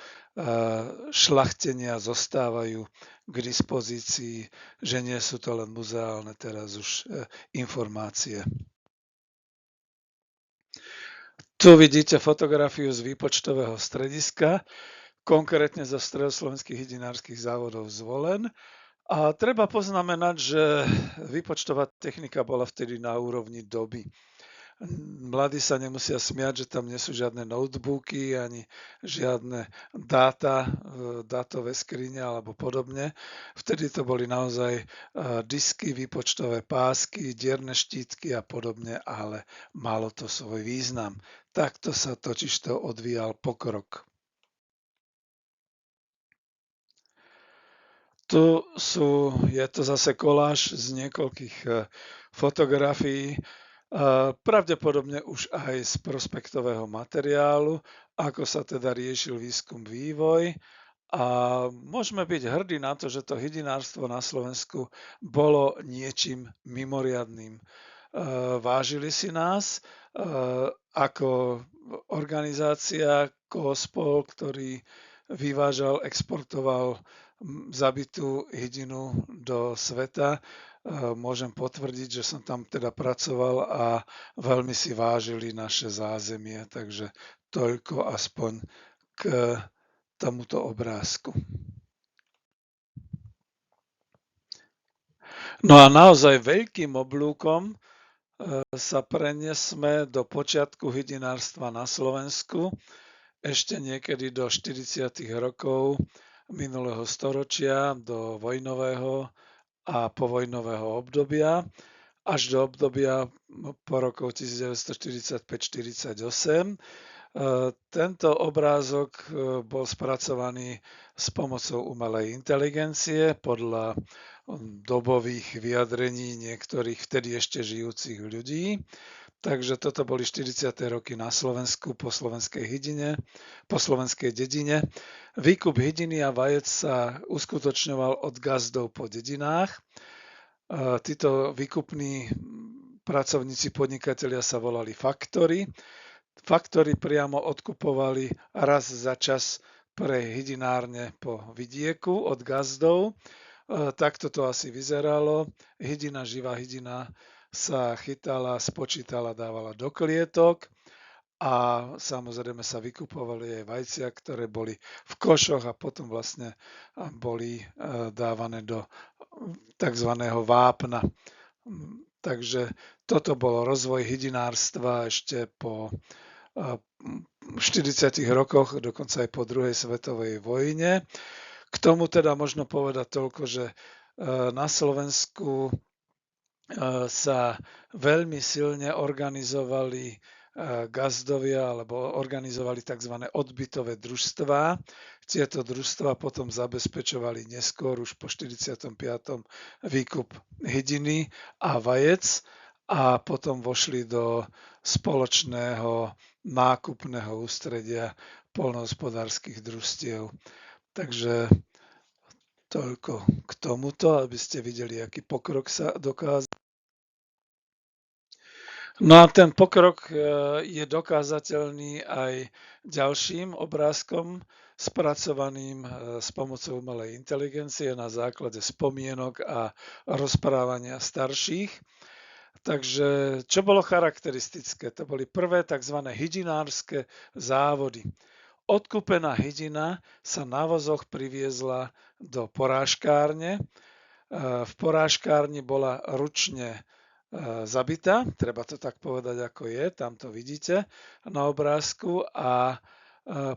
šľachtenia zostávajú k dispozícii, že nie sú to len muzeálne teraz už informácie. Tu vidíte fotografiu z výpočtového strediska, konkrétne zo Stredoslovenských hydinárskych závodov Zvolen. A treba poznamenať, že výpočtová technika bola vtedy na úrovni doby. Mladí sa nemusia smiať, že tam nie sú žiadne notebooky ani žiadne dátové skrine alebo podobne. Vtedy to boli naozaj disky, výpočtové pásky, dierne štítky a podobne, ale malo to svoj význam. Takto sa totižto odvíjal pokrok. Je to zase koláž z niekoľkých fotografií, pravdepodobne už aj z prospektového materiálu, ako sa teda riešil výskum vývoj. A môžeme byť hrdí na to, že to hydinárstvo na Slovensku bolo niečím mimoriadnym. Vážili si nás ako organizácia Kospol, ktorý vyvážal, exportoval zabitú hydinu do sveta. Môžem potvrdiť, že som tam teda pracoval a veľmi si vážili naše zázemie, takže toľko aspoň k tomuto obrázku. No a naozaj veľkým oblúkom sa preniesme do počiatku hydinárstva na Slovensku, ešte niekedy do 40. rokov minulého storočia, do vojnového a povojnového obdobia, až do obdobia po roku 1945-48. Tento obrázok bol spracovaný s pomocou umelej inteligencie podľa dobových vyjadrení niektorých vtedy ešte žijúcich ľudí. Takže toto boli 40. roky na Slovensku po slovenskej dedine. Výkup hydiny a vajec sa uskutočňoval od gazdov po dedinách. Títo výkupní pracovníci, podnikatelia sa volali faktori. Faktori priamo odkupovali raz za čas pre hydinárne po vidieku od gazdov. Takto to asi vyzeralo. Živá hydina sa chytala, spočítala, dávala do klietok a samozrejme sa vykupovali aj vajcia, ktoré boli v košoch a potom vlastne boli dávané do tzv. Vápna. Takže toto bol rozvoj hydinárstva ešte po 40 rokoch, dokonca aj po druhej svetovej vojne. K tomu teda možno povedať toľko, že na Slovensku sa veľmi silne organizovali gazdovia alebo organizovali tzv. Odbytové družstvá. Tieto družstvá potom zabezpečovali neskôr už po 45. výkup hydiny a vajec a potom vošli do spoločného nákupného ústredia poľnohospodárskych družstiev. Takže toľko k tomuto, aby ste videli, aký pokrok sa dokázal. No a ten pokrok je dokázateľný aj ďalším obrázkom, spracovaným s pomocou umelej inteligencie na základe spomienok a rozprávania starších. Takže čo bolo charakteristické? To boli prvé tzv. Hydinárske závody. Odkúpená hydina sa na vozoch priviezla do porážkárne. V porážkárni bola ručne zabitá, treba to tak povedať, ako je, tam to vidíte na obrázku a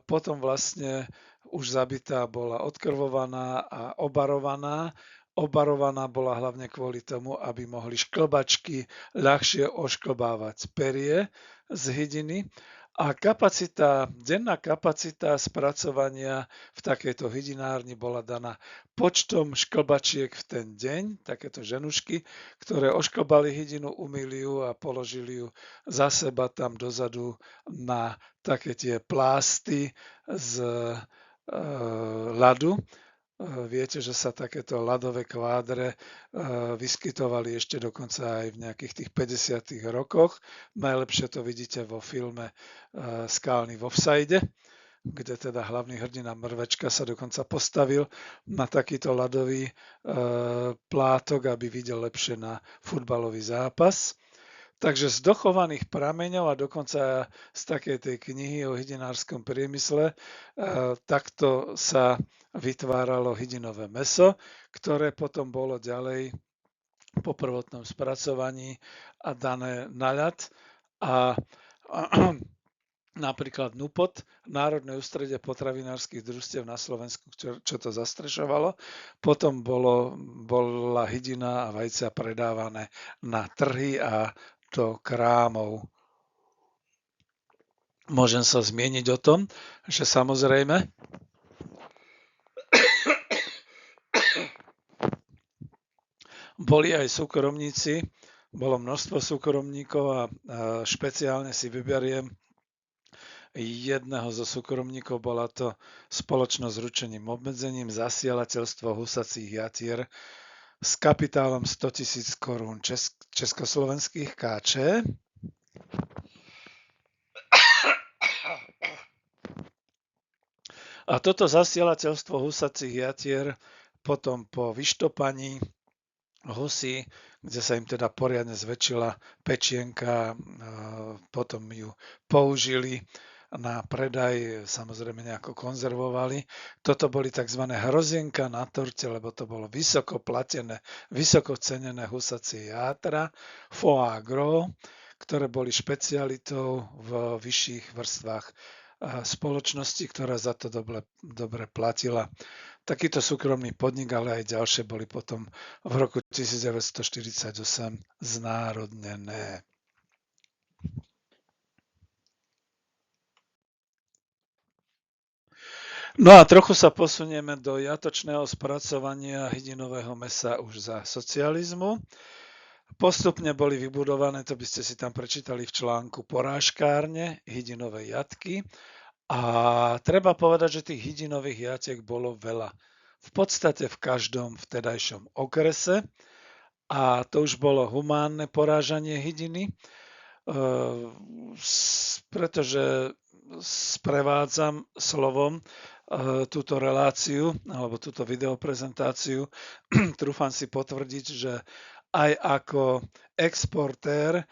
potom vlastne už zabitá bola odkrvovaná a obarovaná Obarovaná bola hlavne kvôli tomu, aby mohli šklbačky ľahšie ošklbávať perie z hydiny. A denná kapacita spracovania v takejto hydinárni bola daná počtom šklbačiek v ten deň, takéto ženušky, ktoré ošklbali hydinu, umýli ju a položili ju za seba tam dozadu na také tie plásty z ľadu. Viete, že sa takéto ľadové kvádre vyskytovali ešte dokonca aj v nejakých tých 50. rokoch. Najlepšie to vidíte vo filme Skalný v offside, kde teda hlavný hrdina Mrvečka sa dokonca postavil na takýto ľadový plátok, aby videl lepšie na futbalový zápas. Takže z dochovaných prameňov a dokonca z takej tej knihy o hydinárskom priemysle takto sa vytváralo hydinové mäso, ktoré potom bolo ďalej po prvotnom spracovaní a dané na ľad. A napríklad NUPOT, Národné ústredie potravinárskych družstiev na Slovensku, čo to zastrešovalo. Potom bola hydina a vajcia predávané na trhy a do krámov. Môžem sa zmieniť o tom, že samozrejme boli aj súkromníci, bolo množstvo súkromníkov a špeciálne si vyberiem jedného zo súkromníkov, bola to spoločnosť s ručením obmedzením, zasielateľstvo husacích jatier s kapitálom 100 000 korún československých KČ. A toto zasielateľstvo husacích jatier potom po vyštopaní husy, kde sa im teda poriadne zväčšila pečienka, potom ju použili na predaj, samozrejme nejako konzervovali. Toto boli tzv. Hrozienka na torte, lebo to bolo vysoko platené, vysoko cenené husacie játra, foie gras, ktoré boli špecialitou v vyšších vrstvách spoločnosti, ktorá za to dobre platila. Takýto súkromný podnik, ale aj ďalšie boli potom v roku 1948 znárodnené. No a trochu sa posunieme do jatočného spracovania hydinového mäsa už za socializmu. Postupne boli vybudované, to by ste si tam prečítali v článku, porážkárne, hydinové jatky. A treba povedať, že tých hydinových jatiek bolo veľa. V podstate v každom vtedajšom okrese. A to už bolo humánne porážanie hydiny, pretože sprevádzam slovom túto reláciu alebo túto videoprezentáciu. Trúfam si potvrdiť, že aj ako exportér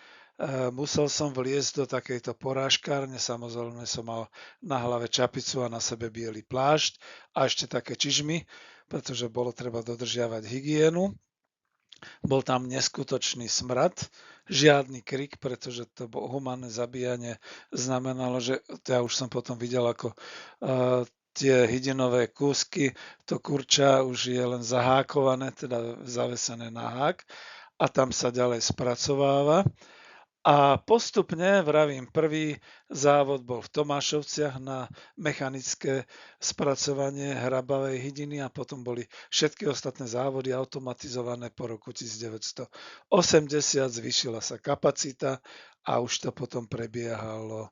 musel som vliesť do takejto porážkárne. Samozrejme som mal na hlave čapicu a na sebe biely plášť a ešte také čižmy, pretože bolo treba dodržiavať hygienu. Bol tam neskutočný smrad, žiadny krik, pretože to humánne zabíjanie znamenalo, že ja už som potom videl, ako tie hydinové kúsky, to kurča už je len zahákované, teda zavesené na hák a tam sa ďalej spracováva. A postupne, vravím, prvý závod bol v Tomášovciach na mechanické spracovanie hrabavej hydiny a potom boli všetky ostatné závody automatizované po roku 1980, zvýšila sa kapacita a už to potom prebiehalo,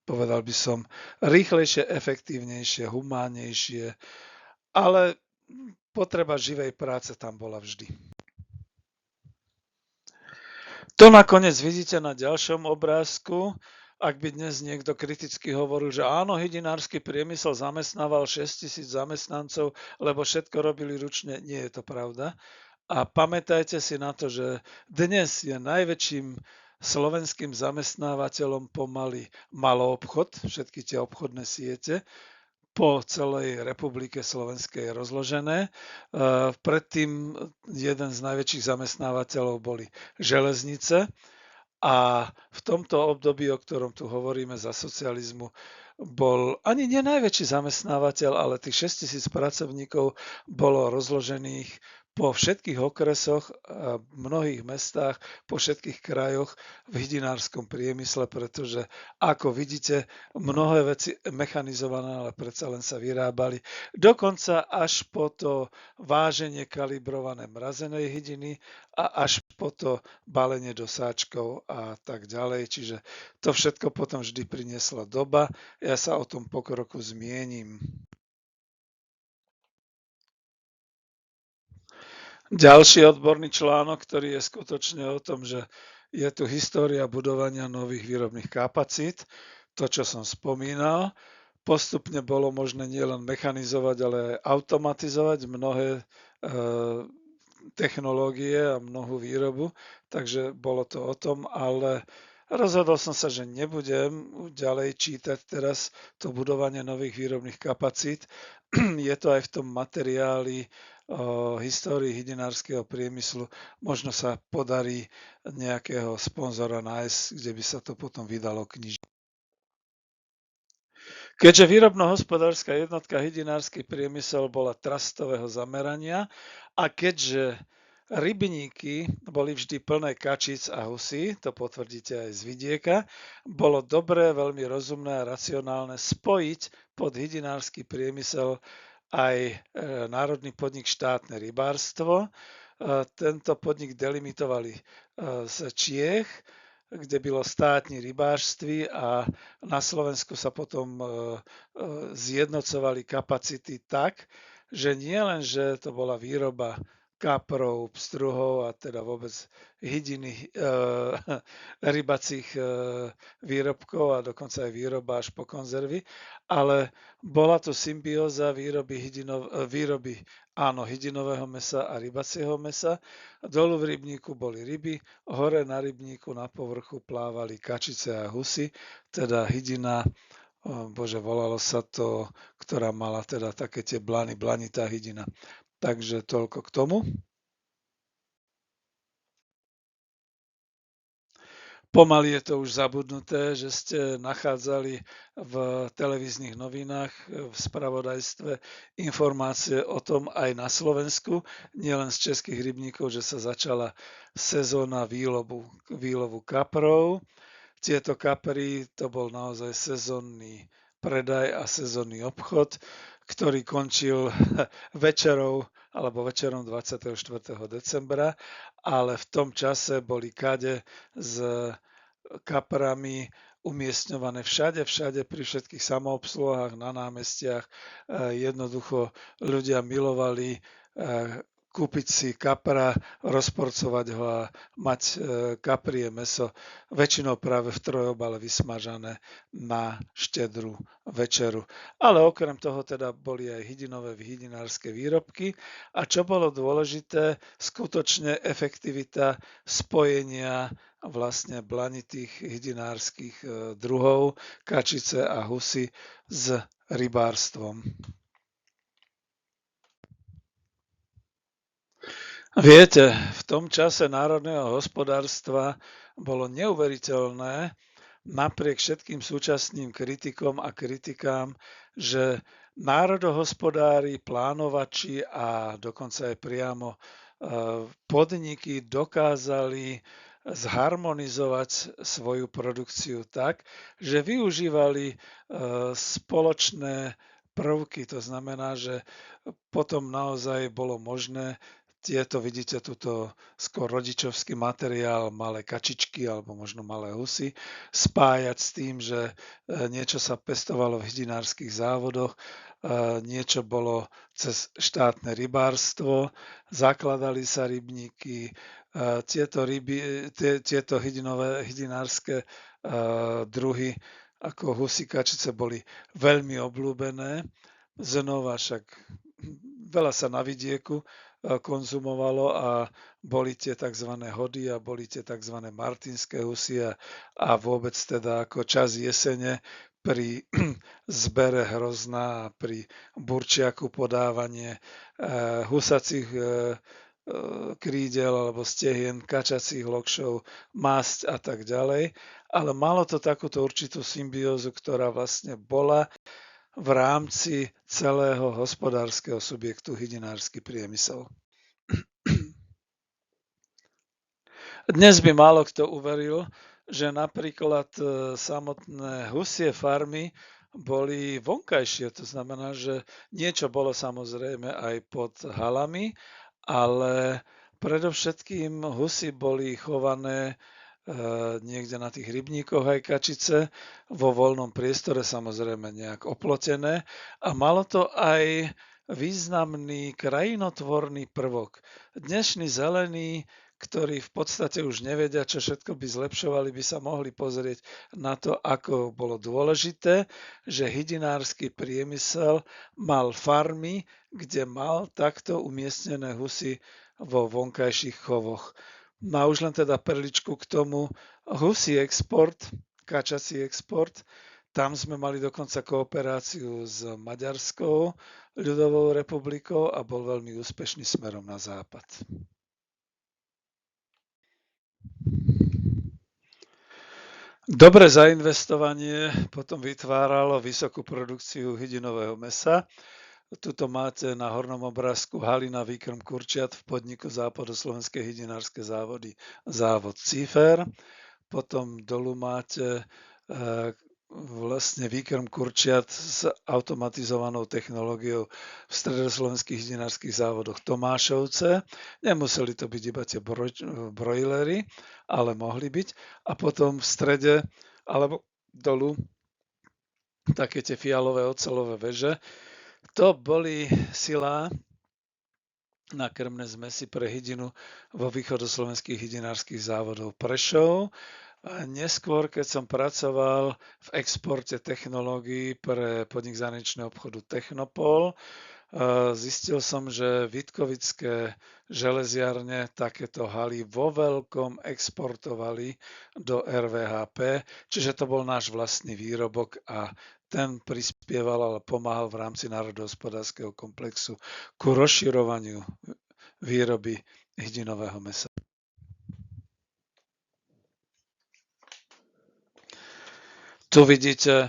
povedal by som, rýchlejšie, efektívnejšie, humánnejšie, ale potreba živej práce tam bola vždy. To nakoniec vidíte na ďalšom obrázku. Ak by dnes niekto kriticky hovoril, že áno, hydinársky priemysel zamestnával 6 000 zamestnancov, lebo všetko robili ručne, nie je to pravda. A pamätajte si na to, že dnes je najväčším slovenským zamestnávateľom pomaly maloobchod, všetky tie obchodné siete, po celej republike slovenskej je rozložené. Predtým jeden z najväčších zamestnávateľov boli železnice a v tomto období, o ktorom tu hovoríme za socializmu, bol ani nie najväčší zamestnávateľ, ale tých 6 000 pracovníkov bolo rozložených po všetkých okresoch, v mnohých mestách, po všetkých krajoch v hydinárskom priemysle, pretože ako vidíte, mnohé veci mechanizované, ale predsa len sa vyrábali. Dokonca až po to váženie kalibrované mrazenej hydiny a až po to balenie do sáčkov a tak ďalej. Čiže to všetko potom vždy priniesla doba. Ja sa o tom pokroku zmienim. Ďalší odborný článok, ktorý je skutočne o tom, že je tu história budovania nových výrobných kapacít, to, čo som spomínal. Postupne bolo možné nielen mechanizovať, ale aj automatizovať mnohé technológie a mnohú výrobu, takže bolo to o tom, ale rozhodol som sa, že nebudem ďalej čítať teraz to budovanie nových výrobných kapacít. Je to aj v tom materiáli o histórii hydinárskeho priemyslu. Možno sa podarí nejakého sponzora nájsť, kde by sa to potom vydalo knižne. Keďže výrobno-hospodárska jednotka hydinársky priemysel bola trastového zamerania a keďže rybníky boli vždy plné kačíc a husí, to potvrdíte aj z vidieka, bolo dobré, veľmi rozumné a racionálne spojiť pod hydinársky priemysel aj národný podnik štátne rybárstvo. Tento podnik delimitovali z Čiech, kde bylo státní rybárství a na Slovensku sa potom zjednocovali kapacity tak, že nie len, že to bola výroba kaprov, pstruhov a teda vôbec hydiny, rybacích výrobkov a dokonca aj výroba až po konzervy, ale bola to symbióza výroby hydinového mesa a rybacieho mesa. Dolu v rybníku boli ryby, hore na rybníku na povrchu plávali kačice a husy, teda hydina, volalo sa to, ktorá mala teda také tie blany, blanitá hydina. Takže toľko k tomu. Pomaly je to už zabudnuté, že ste nachádzali v televíznych novinách, v spravodajstve informácie o tom aj na Slovensku, nielen z českých rybníkov, že sa začala sezóna výlovu kaprov. Tieto kapry, to bol naozaj sezónny predaj a sezónny obchod, ktorý končil večerom 24. decembra, ale v tom čase boli kade s kaprami umiestňované všade pri všetkých samoobsluhách, na námestiach. Jednoducho ľudia milovali kúpiť si kapra, rozporcovať ho a mať kaprie mäso, väčšinou práve v trojobale vysmažané na štedrú večeru. Ale okrem toho teda boli aj hydinové hydinárske výrobky a čo bolo dôležité, skutočne efektivita spojenia vlastne blanitých hydinárskych druhov, kačice a husy s rybárstvom. Viete, v tom čase národného hospodárstva bolo neuveriteľné, napriek všetkým súčasným kritikom a kritikám, že národohospodári, plánovači a dokonca aj priamo podniky dokázali zharmonizovať svoju produkciu tak, že využívali spoločné prvky. To znamená, že potom naozaj bolo možné vidíte tuto skôr rodičovský materiál, malé kačičky alebo možno malé husy, spájať s tým, že niečo sa pestovalo v hydinárskych závodoch, niečo bolo cez štátne rybárstvo, zakladali sa rybníky, tieto hydinárske druhy ako husy, kačice boli veľmi obľúbené. Znova však veľa sa na vidieku konzumovalo a boli tie tzv. Hody a boli tie tzv. Martinské husy a vôbec teda ako čas jesene pri zbere hrozna a pri burčiaku podávanie husacích krídel alebo stehien, kačacích lokšov, masť a tak ďalej. Ale malo to takúto určitú symbiózu, ktorá vlastne bola v rámci celého hospodárskeho subjektu hydinársky priemysel. Dnes by málo kto uveril, že napríklad samotné husie farmy boli vonkajšie. To znamená, že niečo bolo samozrejme aj pod halami, ale predovšetkým husy boli chované niekde na tých rybníkoch aj kačice, vo voľnom priestore samozrejme nejak oplotené a malo to aj významný krajinotvorný prvok. Dnešný zelený, ktorí v podstate už nevedia, čo všetko by zlepšovali, by sa mohli pozrieť na to, ako bolo dôležité, že hydinársky priemysel mal farmy, kde mal takto umiestnené husy vo vonkajších chovoch. No a už len teda perličku k tomu, husí export, kačací export, tam sme mali dokonca kooperáciu s Maďarskou ľudovou republikou a bol veľmi úspešný smerom na západ. Dobré zainvestovanie potom vytváralo vysokú produkciu hydinového mäsa. Tuto máte na hornom obrázku Halina výkrm kurčiat v podniku Západoslovenské hydinárske závody závod Cifer. Potom dolu máte vlastne výkrm kurčiat s automatizovanou technológiou v stredoslovenských hydinárskych závodoch Tomášovce. Nemuseli to byť iba tie brojlery, ale mohli byť. A potom v strede, alebo dolu, také tie fialové oceľové veže, to boli silá na krmné zmesi pre hydinu vo východoslovenských hydinárskych závodov Prešov. A neskôr, keď som pracoval v exporte technológií pre podnik zahraničného obchodu Technopol, zistil som, že Vítkovické železiarne takéto haly vo veľkom exportovali do RVHP, čiže to bol náš vlastný výrobok a ten prispieval, ale pomáhal v rámci národohospodárskeho komplexu ku rozširovaniu výroby hydinového mäsa. Tu vidíte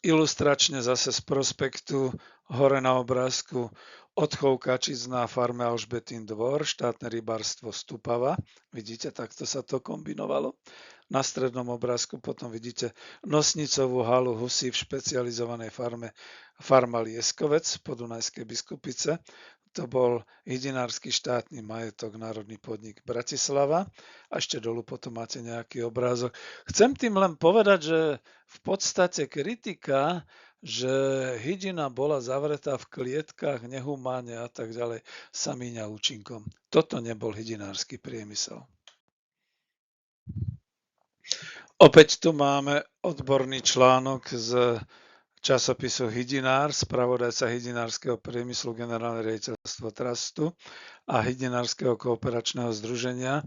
ilustračne zase z prospektu hore na obrázku odchov kačic na farme Alžbetín dvor, štátne rybárstvo Stupava. Vidíte, takto sa to kombinovalo. Na strednom obrázku potom vidíte nosnicovú halu husí v špecializovanej farma Lieskovec po Dunajskej Biskupice. To bol hydinársky štátny majetok, národný podnik Bratislava. A ešte dolu potom máte nejaký obrázok. Chcem tým len povedať, že v podstate kritika, že hydina bola zavretá v klietkách nehumáne a tak ďalej, sa míňa účinkom. Toto nebol hydinársky priemysel. Opäť tu máme odborný článok z časopisu Hydinár, spravodajca hydinárskeho priemyslu, generálne riaditeľstvo Trastu a hydinárskeho kooperačného združenia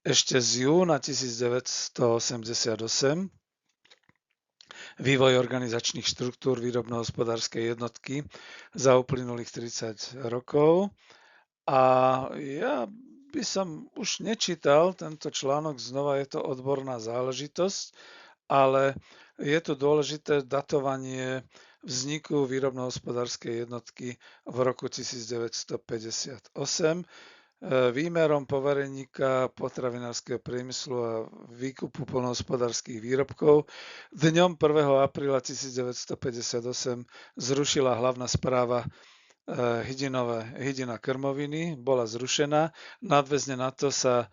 ešte z júna 1988. Vývoj organizačných štruktúr výrobno-hospodárskej jednotky za uplynulých 30 rokov. A ja by som už nečítal tento článok, znova je to odborná záležitosť, ale je tu dôležité datovanie vzniku výrobno-hospodárskej jednotky v roku 1958. Výmerom povereníka potravinárskeho priemyslu a výkupu poľnohospodárskych výrobkov dňom 1. apríla 1958 zrušila hlavná správa hydina krmoviny, bola zrušená. Nadväzne na to sa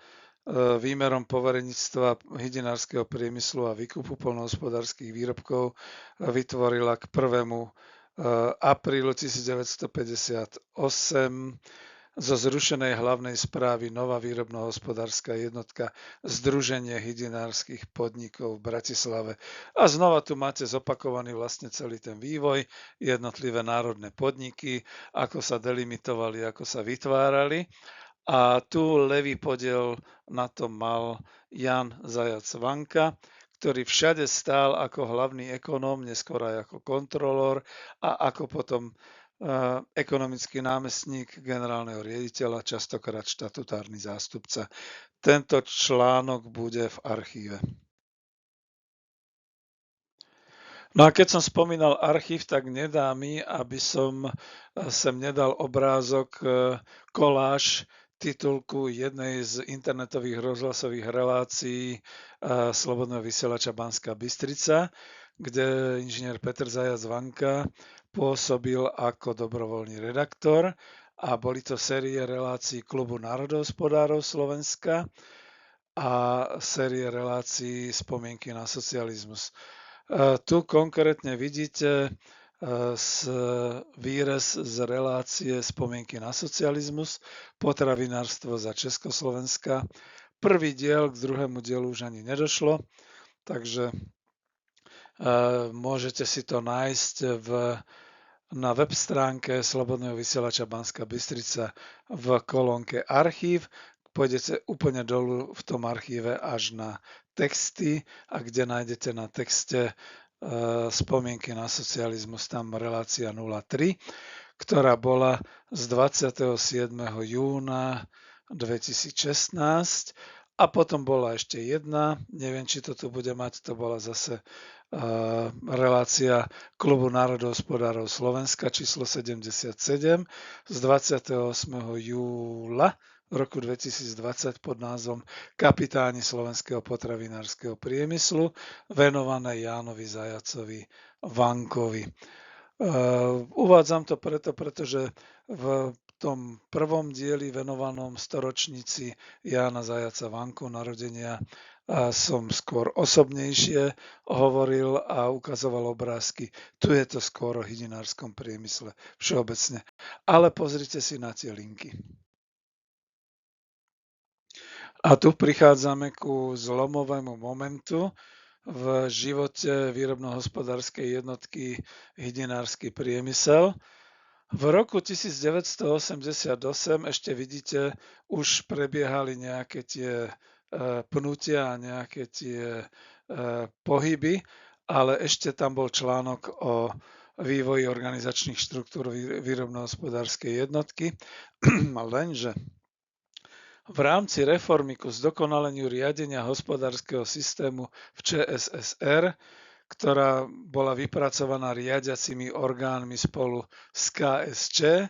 výmerom povereníctva hydinárskeho priemyslu a výkupu poľnohospodárskych výrobkov vytvorila k 1. aprílu 1958 zo zrušenej hlavnej správy nová výrobno-hospodárska jednotka Združenie hydinárskych podnikov v Bratislave. A znova tu máte zopakovaný vlastne celý ten vývoj, jednotlivé národné podniky, ako sa delimitovali, ako sa vytvárali. A tu ľavý podiel na to mal Jan Zajac Vanka, ktorý všade stál ako hlavný ekonóm, neskôr aj ako kontrolór a ako potom ekonomický námestník generálneho riaditeľa, častokrát štatutárny zástupca. Tento článok bude v archíve. No a keď som spomínal archív, tak nedá mi, aby som sem nedal obrázok, koláž titulku jednej z internetových rozhlasových relácií Slobodného vysielača Banská Bystrica, kde inžinier Peter Zajac Vanka pôsobil ako dobrovoľný redaktor a boli to série relácií Klubu národohospodárov Slovenska a série relácií Spomienky na socializmus. Tu konkrétne vidíte výrez z relácie Spomienky na socializmus, potravinárstvo za Československa. Prvý diel, k druhému dielu už ani nedošlo, takže môžete si to nájsť na web stránke Slobodného vysielača Banská Bystrica v kolónke archív. Pôjdete úplne dolu v tom archíve až na texty a kde nájdete na texte Spomienky na socializmus, tam relácia 03, ktorá bola z 27. júna 2016 a potom bola ešte jedna, neviem, či to tu bude mať, to bola zase relácia Klubu národohospodárov Slovenska číslo 77 z 28. júla roku 2020 pod názvom Kapitáni slovenského potravinárskeho priemyslu, venované Jánovi Zajacovi Vankovi. Uvádzam to pretože v tom prvom dieli venovanom storočnici Jána Zajaca Vanku narodenia som skôr osobnejšie hovoril a ukazoval obrázky. Tu je to skôr o hydinárskom priemysle všeobecne. Ale pozrite si na tie linky. A tu prichádzame ku zlomovému momentu v živote výrobno-hospodárskej jednotky hydinársky priemysel. V roku 1988 ešte vidíte, už prebiehali nejaké tie pnutia a nejaké tie pohyby, ale ešte tam bol článok o vývoji organizačných štruktúr výrobno-hospodárskej jednotky, lenže v rámci reformy ku zdokonaleniu riadenia hospodárskeho systému v ČSSR, ktorá bola vypracovaná riadiacimi orgánmi spolu s KSČ,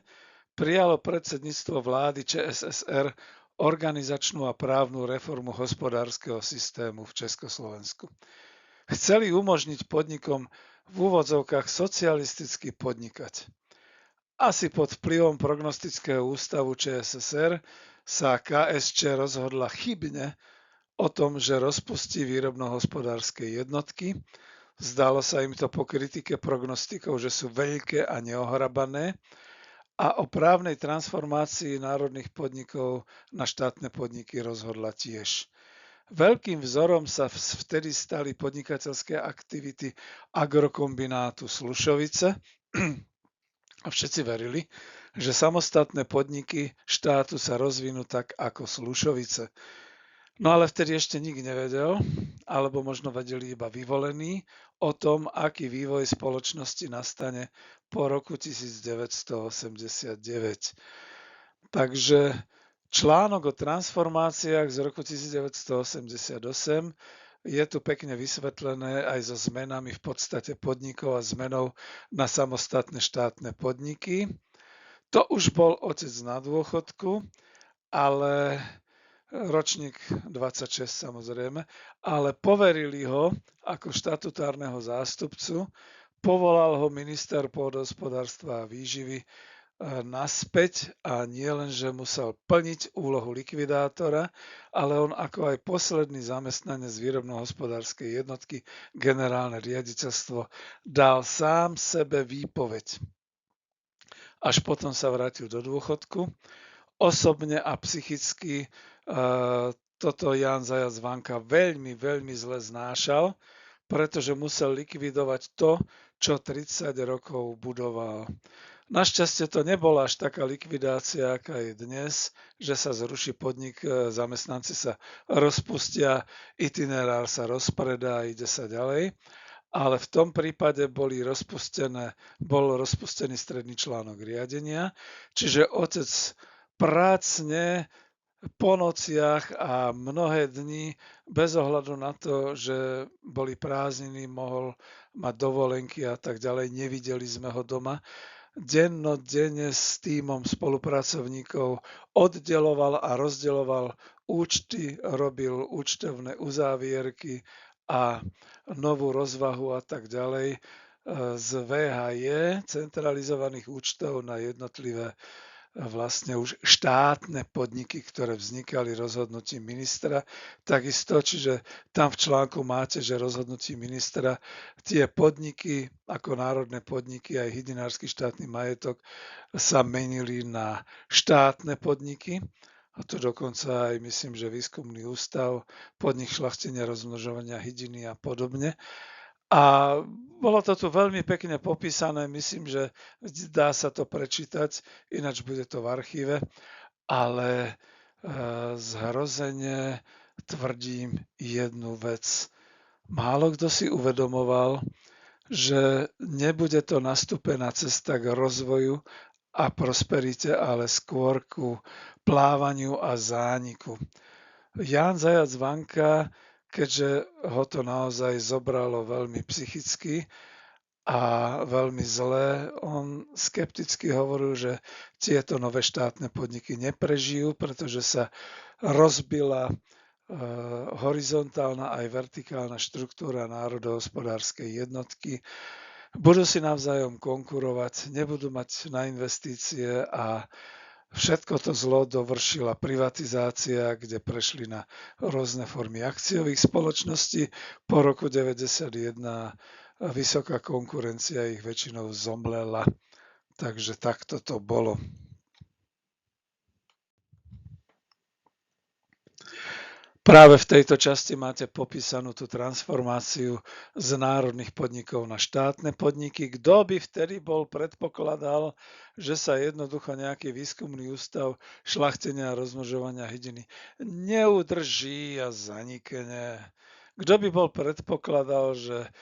prijalo predsedníctvo vlády ČSSR organizačnú a právnu reformu hospodárskeho systému v Československu. Chceli umožniť podnikom v úvodzovkách socialisticky podnikať. Asi pod vplyvom prognostického ústavu ČSSR sa KSČ rozhodla chybne o tom, že rozpustí výrobno-hospodárske jednotky. Zdalo sa im to po kritike prognostikov, že sú veľké a neohrabané, a o právnej transformácii národných podnikov na štátne podniky rozhodla tiež. Veľkým vzorom sa vtedy stali podnikateľské aktivity agrokombinátu Slušovice a všetci verili, že samostatné podniky štátu sa rozvinú tak ako Slušovice. No ale vtedy ešte nik nevedel, alebo možno vedeli iba vyvolení, o tom, aký vývoj spoločnosti nastane po roku 1989. Takže článok o transformáciách z roku 1988 je tu pekne vysvetlené aj so zmenami v podstate podnikov a zmenou na samostatné štátne podniky. To už bol otec na dôchodku, ale ročník 26 samozrejme, ale poverili ho ako štatutárneho zástupcu, povolal ho minister pôdohospodárstva a výživy naspäť a nie len, že musel plniť úlohu likvidátora, ale on ako aj posledný zamestnanec výrobno-hospodárskej jednotky, generálne riaditeľstvo, dal sám sebe výpoveď. Až potom sa vrátil do dôchodku. Osobne a psychicky toto Ján Zajac Vanka veľmi, veľmi zle znášal, pretože musel likvidovať to, čo 30 rokov budoval. Našťastie to nebola až taká likvidácia, aká je dnes, že sa zruší podnik, zamestnanci sa rozpustia, itinerár sa rozpredá a ide sa ďalej. ale v tom prípade bol rozpustený stredný článok riadenia, čiže otec prácne po nociach a mnohé dni bez ohľadu na to, že boli prázdniny, mohol mať dovolenky a tak ďalej. Nevideli sme ho doma. Dennodenne s tímom spolupracovníkov oddeloval a rozdeľoval účty, robil účtovné uzávierky a novú rozvahu a tak ďalej z VHJ, centralizovaných účtov na jednotlivé vlastne už štátne podniky, ktoré vznikali rozhodnutím ministra. Takisto, čiže tam v článku máte, že rozhodnutím ministra tie podniky ako národné podniky aj hydinársky štátny majetok sa menili na štátne podniky. A to dokonca aj myslím, že výskumný ústav, podnik šľachtenia, rozmnožovania hydiny a podobne. A bolo to tu veľmi pekne popísané, myslím, že dá sa to prečítať, ináč bude to v archíve, ale zhrozene tvrdím jednu vec. Málo kto si uvedomoval, že nebude to nastúpená cesta k rozvoju a prosperite, ale skôr ku plávaniu a zániku. Ján Zajac Vanka, keďže ho to naozaj zobralo veľmi psychicky a veľmi zle, on skepticky hovoril, že tieto nové štátne podniky neprežijú, pretože sa rozbila horizontálna aj vertikálna štruktúra národohospodárskej jednotky. Budú si navzájom konkurovať, nebudú mať na investície a všetko to zlo dovršila privatizácia, kde prešli na rôzne formy akciových spoločností. Po roku 1991 vysoká konkurencia ich väčšinou zomlela. Takže takto to bolo. Práve v tejto časti máte popísanú tú transformáciu z národných podnikov na štátne podniky. Kto by vtedy bol predpokladal, že sa jednoducho nejaký výskumný ústav šľachtenia a rozmnožovania hydiny neudrží a zanikne? Kto by bol predpokladal, že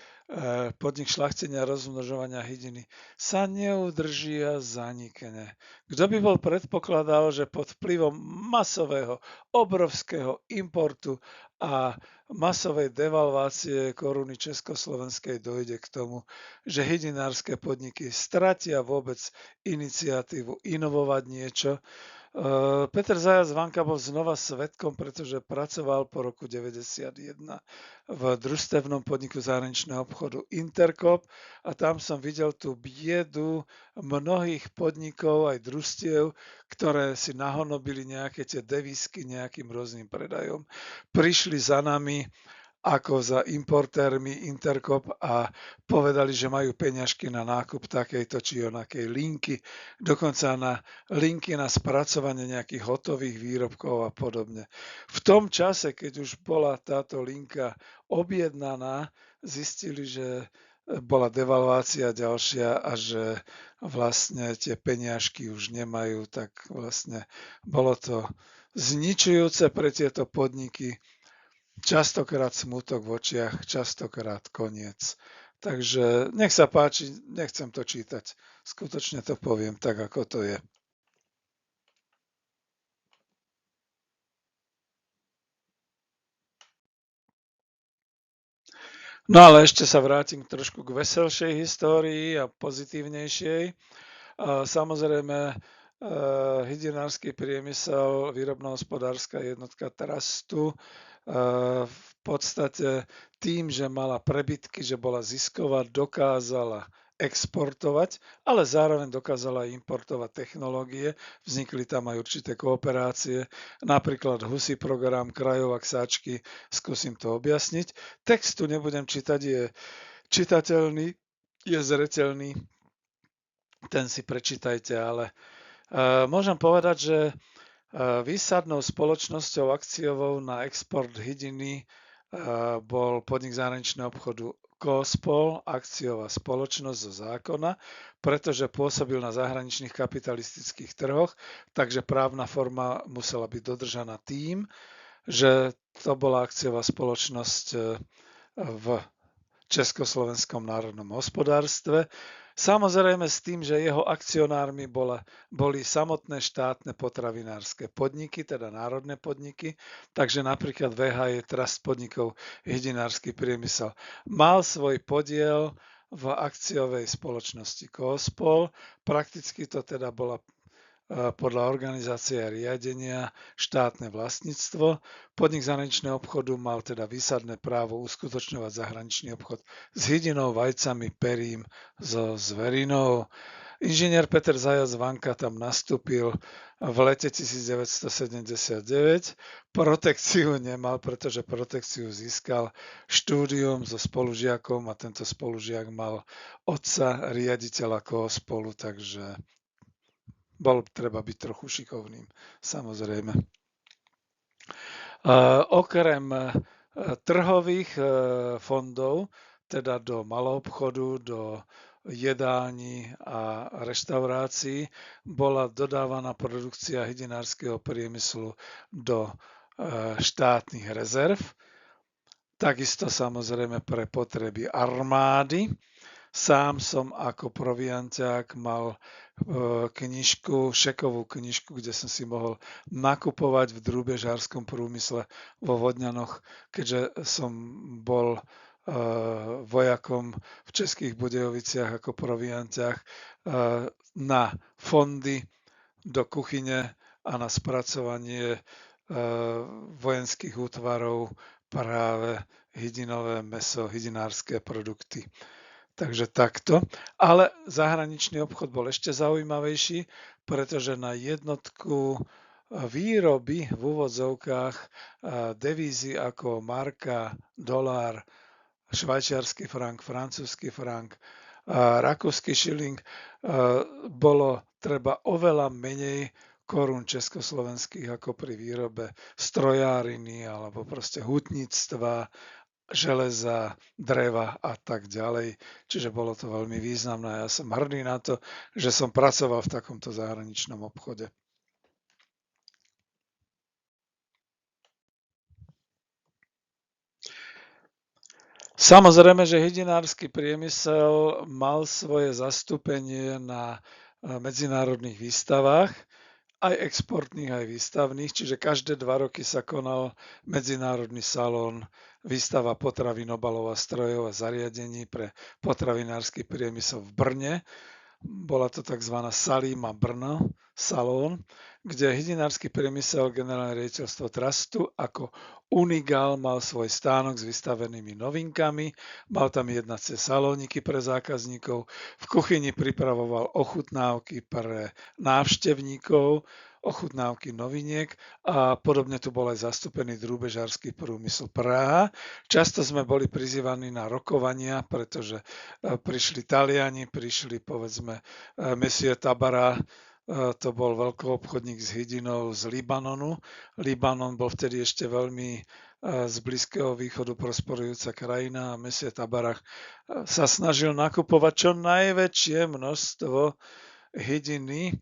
podnik šľachtenia a rozmnožovania hydiny sa neudrží a zanikne? Kto by bol predpokladal, že pod vplyvom masového, obrovského importu a masovej devalvácie koruny československej dojde k tomu, že hydinárske podniky stratia vôbec iniciatívu inovovať niečo? Peter Zajac Vanka bol znova svedkom, pretože pracoval po roku 1991 v družstevnom podniku zahraničného obchodu Intercop a tam som videl tú biedu mnohých podnikov aj družstiev, ktoré si nahonobili nejaké tie devísky nejakým rôznym predajom. Prišli za nami ako za importérmi Intercop a povedali, že majú peňažky na nákup takejto či onakej linky, dokonca na linky na spracovanie nejakých hotových výrobkov a podobne. V tom čase, keď už bola táto linka objednaná, zistili, že bola devalvácia ďalšia a že vlastne tie peniažky už nemajú, tak vlastne bolo to zničujúce pre tieto podniky. Častokrát smutok v očiach, častokrát koniec. Takže nech sa páči, nechcem to čítať. Skutočne to poviem tak, ako to je. No ale ešte sa vrátim trošku k veselšej histórii a pozitívnejšej. Samozrejme, hydinársky priemysel, výrobno-hospodárska jednotka Trastu v podstate tým, že mala prebytky, že bola zisková, dokázala exportovať, ale zároveň dokázala importovať technológie. Vznikli tam aj určité kooperácie, napríklad Husy program, Krajovak sáčky, skúsim to objasniť. Text tu nebudem čítať, je čitateľný, je zreteľný, ten si prečítajte, ale môžem povedať, že výsadnou spoločnosťou akciovou na export hydiny bol podnik zahraničného obchodu Kospol, akciová spoločnosť zo zákona, pretože pôsobil na zahraničných kapitalistických trhoch, takže právna forma musela byť dodržaná tým, že to bola akciová spoločnosť v Československom národnom hospodárstve. Samozrejme s tým, že jeho akcionármi boli samotné štátne potravinárske podniky, teda národné podniky, takže napríklad VHJ Trust podnikov hydinársky priemysel mal svoj podiel v akciovej spoločnosti Koospol. Prakticky to teda bola podľa organizácie a riadenia štátne vlastníctvo. Podnik zahraničného obchodu mal teda výsadné právo uskutočňovať zahraničný obchod s hydinou, vajcami, perím, so zverinou. Inžinier Peter Zajac Vanka tam nastúpil v lete 1979. Protekciu nemal, pretože protekciu získal štúdium so spolužiakom a tento spolužiak mal otca riaditeľa Koospolu, takže bol treba byť trochu šikovným, samozrejme. Okrem trhových fondov, teda do maloobchodu, do jedální a reštaurácií, bola dodávaná produkcia hydinárskeho priemyslu do štátnych rezerv. Takisto samozrejme pre potreby armády. Sám som ako provianťák mal šekovú knižku, kde som si mohol nakupovať v drôbežárskom prúmysle vo Vodňanoch, keďže som bol vojakom v Českých Budejoviciach ako provianťák na fondy do kuchyne a na spracovanie vojenských útvarov práve hydinové mäso, hydinárske produkty. Takže takto. Ale zahraničný obchod bol ešte zaujímavejší, pretože na jednotku výroby v úvodzovkách devízy ako marka, dolár, švajčiarsky frank, francúzsky frank, rakúsky šiling bolo treba oveľa menej korún československých ako pri výrobe strojáriny alebo proste hutníctva, železa, dreva a tak ďalej. Čiže bolo to veľmi významné. Ja som hrdý na to, že som pracoval v takomto zahraničnom obchode. Samozrejme, že hydinársky priemysel mal svoje zastúpenie na medzinárodných výstavách, aj exportných, aj výstavných, čiže každé 2 roky sa konal medzinárodný salón, výstava potravín, obalov a strojov a zariadení pre potravinársky priemysel v Brne. Bola to tzv. Salima Brno salón, kde hydinársky priemysel, generálne riaditeľstvo Trustu ako Unigal mal svoj stánok s vystavenými novinkami, mal tam jednacie salóniky pre zákazníkov, v kuchyni pripravoval ochutnávky pre návštevníkov, ochutnávky noviniek a podobne tu bol aj zastúpený drôbežársky priemysel Praha. Často sme boli prizývaní na rokovania, pretože prišli Taliani, prišli povedzme Monsieur Tabara, to bol veľkoobchodník s hydinou z Libanonu. Libanon bol vtedy ešte veľmi z Blízkeho východu prosperujúca krajina a Monsieur Tabarach sa snažil nakupovať čo najväčšie množstvo hydiny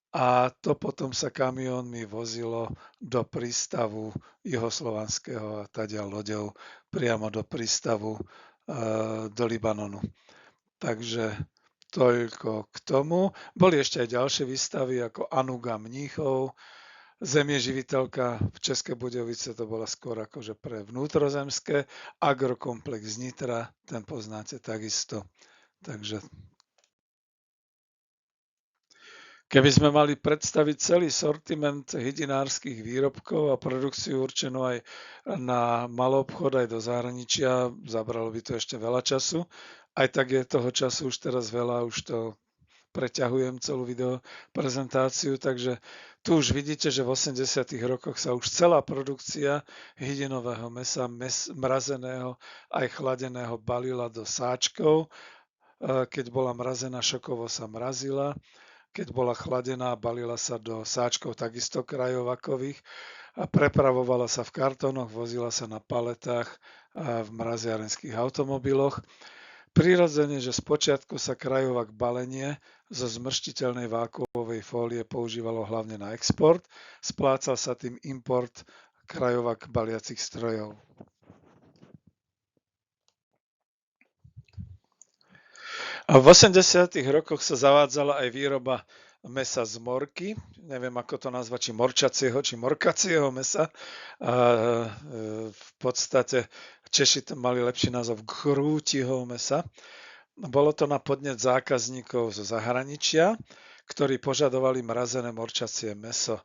a to potom sa kamiónmi vozilo do prístavu juhoslovanského a tadia loďou priamo do prístavu do Libanonu. Takže toľko k tomu. Boli ešte aj ďalšie výstavy ako Anuga Mníchov, Zemie živiteľka v České Budějovice, to bola skôr akože pre vnútrozemské, Agrokomplex Nitra, ten poznáte takisto. Takže keby sme mali predstaviť celý sortiment hydinárskych výrobkov a produkciu určenú aj na maloobchod, aj do zahraničia, zabralo by to ešte veľa času. Aj tak je toho času už teraz veľa, už to preťahujem celú video prezentáciu, takže tu už vidíte, že v 80. rokoch sa už celá produkcia hydinového mäsa, mrazeného aj chladeného balila do sáčkov. Keď bola mrazená, šokovo sa mrazila. Keď bola chladená, balila sa do sáčkov takisto krajovakových a prepravovala sa v kartónoch, vozila sa na paletách v mraziarenských automobiloch. Prirodzene, že spočiatku sa krajovak balenie zo zmrštiteľnej vákuovej fólie používalo hlavne na export, splácal sa tým import krajovak baliacich strojov. A v 80. rokoch sa zavádzala aj výroba mesa z morky, neviem ako to nazvať, či morčacieho, či morkacieho mesa. A v podstate Češi to mali lepší názov krútiho mesa. Bolo to na podnet zákazníkov zo zahraničia, ktorí požadovali mrazené morčacie meso.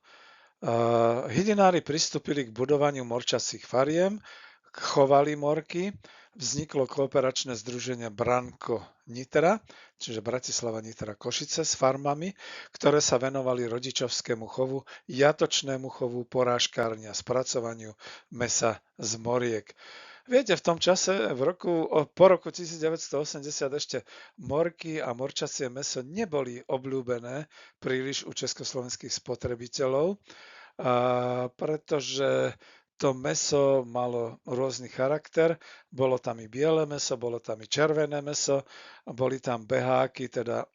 Hydinári pristúpili k budovaniu morčacích fariem, chovali morky, vzniklo kooperačné združenie Branko Nitra, čiže Bratislava Nitra Košice s farmami, ktoré sa venovali rodičovskému chovu, jatočnému chovu, porážkárni a spracovaniu mesa z moriek. Viete, v tom čase, po roku 1980 ešte morky a morčacie mäso neboli obľúbené príliš u československých spotrebiteľov, pretože to mäso malo rôzny charakter, bolo tam i biele mäso, bolo tam i červené mäso, boli tam beháky, teda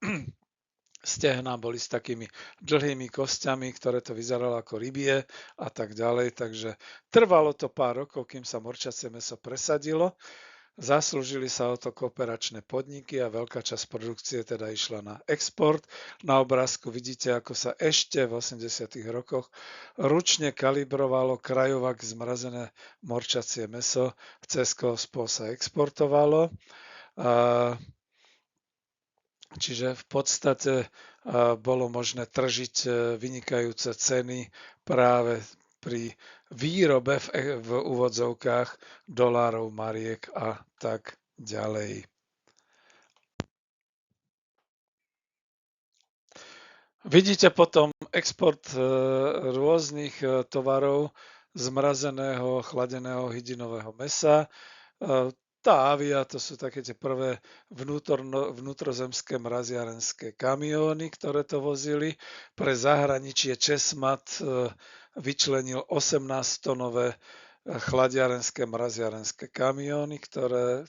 stehná boli s takými dlhými kostiami, ktoré to vyzeralo ako rybie a tak ďalej, takže trvalo to pár rokov, kým sa morčacie mäso presadilo. Zaslúžili sa o to kooperačné podniky a veľká časť produkcie teda išla na export. Na obrázku vidíte, ako sa ešte v 80. rokoch ručne kalibrovalo krajovak zmrazené morčacie mäso, cez Kospol sa exportovalo. Čiže v podstate bolo možné tržiť vynikajúce ceny práve pri výrobe v úvodzovkách dolárov, mariek a tak ďalej. Vidíte potom export rôznych tovarov zmrazeného, chladeného hydinového mäsa. Tá Avia, to sú také tie prvé vnútrozemské mraziarenské kamióny, ktoré to vozili. Pre zahraničie Česmat vyčlenil 18-tonové chladiarenské, mraziarenské kamióny,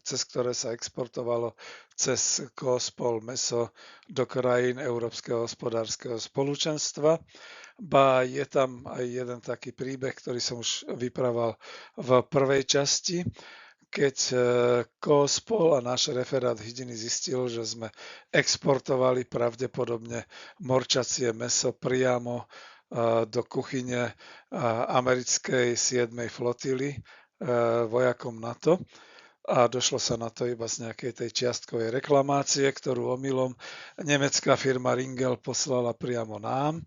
cez ktoré sa exportovalo cez Kospol mäso do krajín Európskeho hospodárskeho spoločenstva. Ba je tam aj jeden taký príbeh, ktorý som už vyprával v prvej časti, keď Kospol a náš referát hydiny zistil, že sme exportovali pravdepodobne morčacie mäso priamo do kuchyne americkej 7. flotily vojakom NATO a došlo sa na to iba z nejakej tej čiastkovej reklamácie, ktorú omylom nemecká firma Ringel poslala priamo nám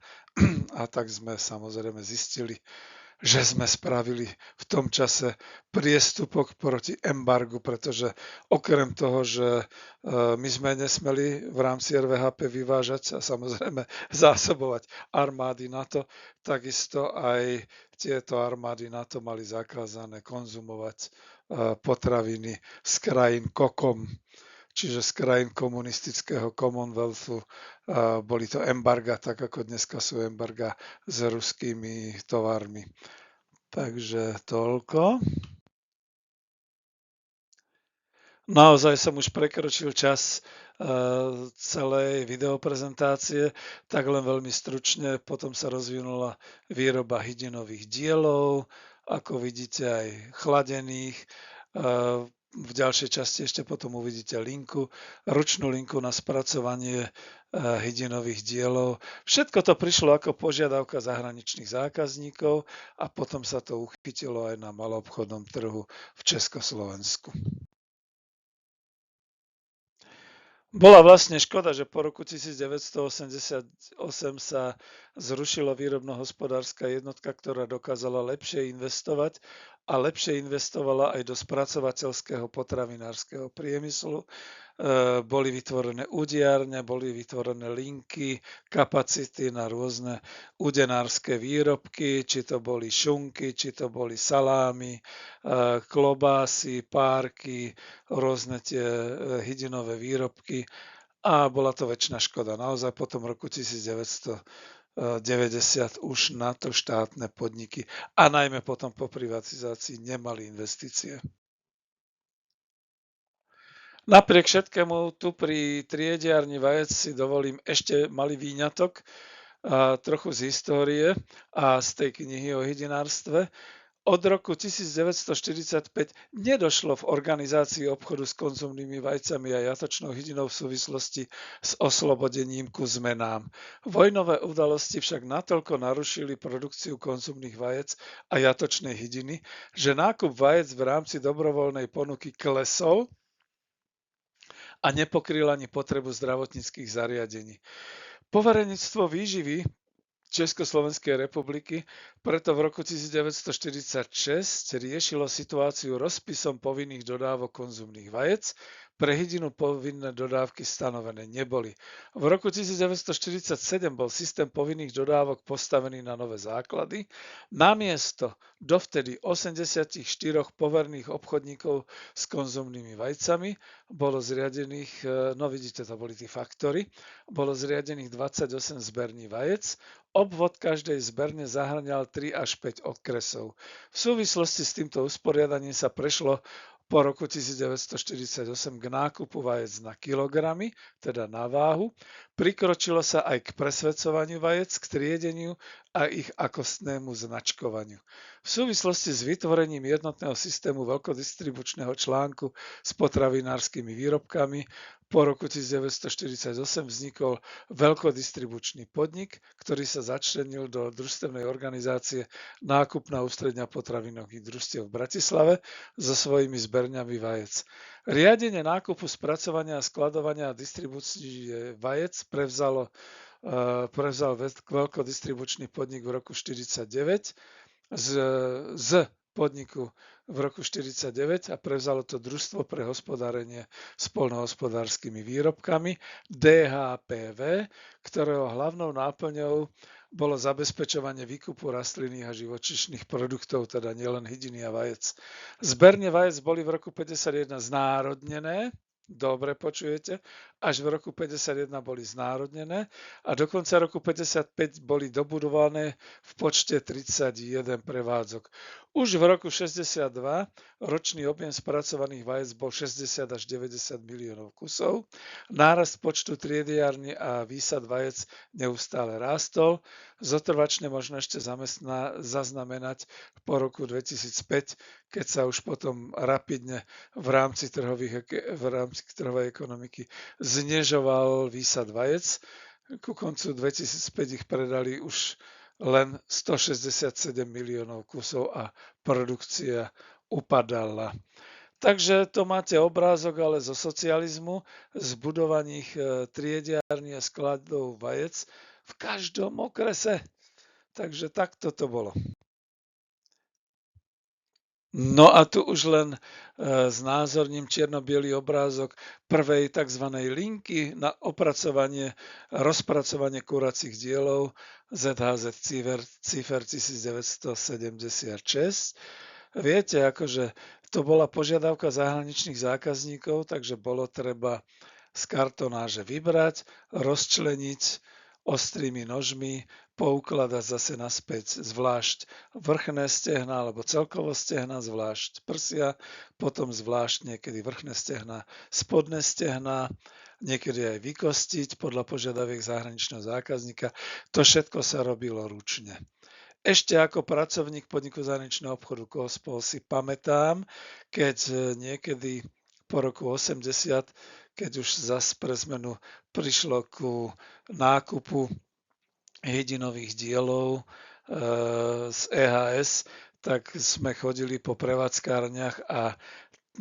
a tak sme samozrejme zistili, že sme spravili v tom čase priestupok proti embargu, pretože okrem toho, že my sme nesmeli v rámci RVHP vyvážať a samozrejme zásobovať armády NATO, takisto aj tieto armády NATO mali zakázané konzumovať potraviny z krajín KOKOM, čiže z krajín komunistického Commonwealthu. Boli to embarga, tak ako dneska sú embarga s ruskými tovarmi. Takže toľko. Naozaj som už prekročil čas celej videoprezentácie, tak len veľmi stručne. Potom sa rozvinula výroba hydinových dielov, ako vidíte aj chladených. V ďalšej časti ešte potom uvidíte ručnú linku na spracovanie hydinových dielov. Všetko to prišlo ako požiadavka zahraničných zákazníkov a potom sa to uchytilo aj na maloobchodnom trhu v Československu. Bola vlastne škoda, že po roku 1988 sa zrušila výrobno-hospodárska jednotka, ktorá dokázala lepšie investovať a lepšie investovala aj do spracovateľského potravinárskeho priemyslu. Boli vytvorené udiárne, boli vytvorené linky, kapacity na rôzne udenárske výrobky, či to boli šunky, či to boli salámy, klobásy, párky, rôzne tie hydinové výrobky a bola to väčšina škoda. Naozaj po tom roku 1990 už na to štátne podniky a najmä potom po privatizácii nemali investície. Napriek všetkému tu pri triediarni vajec si dovolím ešte malý výňatok, trochu z histórie a z tej knihy o hydinárstve. Od roku 1945 nedošlo v organizácii obchodu s konzumnými vajcami a jatočnou hydinou v súvislosti s oslobodením ku zmenám. Vojnové udalosti však natoľko narušili produkciu konzumných vajec a jatočnej hydiny, že nákup vajec v rámci dobrovoľnej ponuky klesol a nepokryl ani potrebu zdravotníckych zariadení. Poverenectvo výživy Československej republiky preto v roku 1946 riešilo situáciu rozpisom povinných dodávok konzumných vajec. Pre hydinu povinné dodávky stanovené neboli. V roku 1947 bol systém povinných dodávok postavený na nové základy. Namiesto dovtedy 84 poverných obchodníkov s konzumnými vajcami bolo zriadených, no vidíte, to boli tí faktory, bolo zriadených 28 zberní vajec. Obvod každej zberne zahŕňal 3 až 5 okresov. V súvislosti s týmto usporiadaním sa prešlo po roku 1948 k nákupu vajec na kilogramy, teda na váhu. Prikročilo sa aj k presvedcovaniu vajec, k triedeniu a ich akostnému značkovaniu. V súvislosti s vytvorením jednotného systému veľkodistribučného článku s potravinárskymi výrobkami po roku 1948 vznikol veľkodistribučný podnik, ktorý sa začlenil do družstevnej organizácie Nákupná ústredňa potravinových družstiev v Bratislave so svojimi zberňami vajec. Riadenie nákupu, spracovania, skladovania a distribúcie vajec prevzal veľkodistribučný podnik v roku 1949 z podniku v roku 1949 a prevzalo to Družstvo pre hospodárenie s poľnohospodárskymi výrobkami DHPV, ktorého hlavnou náplňou bolo zabezpečovanie výkupu rastlinných a živočíšnych produktov, teda nielen hydiny a vajec. Zberne vajec boli v roku 1951 znárodnené, dobre počujete, až v roku 1951 boli znárodnené a do konca roku 1955 boli dobudované v počte 31 prevádzok. Už v roku 1962 ročný objem spracovaných vajec bol 60 až 90 miliónov kusov. Nárast počtu triediarní a výsad vajec neustále rástol. Zotrvačne možno ešte zaznamenať po roku 2005, keď sa už potom rapidne v rámci trhovej ekonomiky znižoval výsad vajec. Ku koncu 2005 ich predali už len 167 miliónov kusov a produkcia upadala. Takže to máte obrázok ale zo socializmu, zbudovaných triediarní a skladov vajec v každom okrese. Takže takto to bolo. No a tu už len znázorním čierno-biely obrázok prvej tzv. Linky na rozpracovanie kuracích dielov ZHZ Cífer 1976. Viete, akože to bola požiadavka zahraničných zákazníkov, takže bolo treba z kartonáže vybrať, rozčleniť ostrými nožmi, poukladať zase naspäť zvlášť vrchné stehna alebo celkovo stehna, zvlášť prsia, potom zvlášť niekedy vrchné stehna, spodné stehna, niekedy aj vykostiť podľa požiadaviek zahraničného zákazníka. To všetko sa robilo ručne. Ešte ako pracovník podniku zahraničného obchodu Kospol si pamätám, keď niekedy po roku 80, keď už zas pre zmenu prišlo ku nákupu hydinových dielov z EHS, tak sme chodili po prevádzkárniach a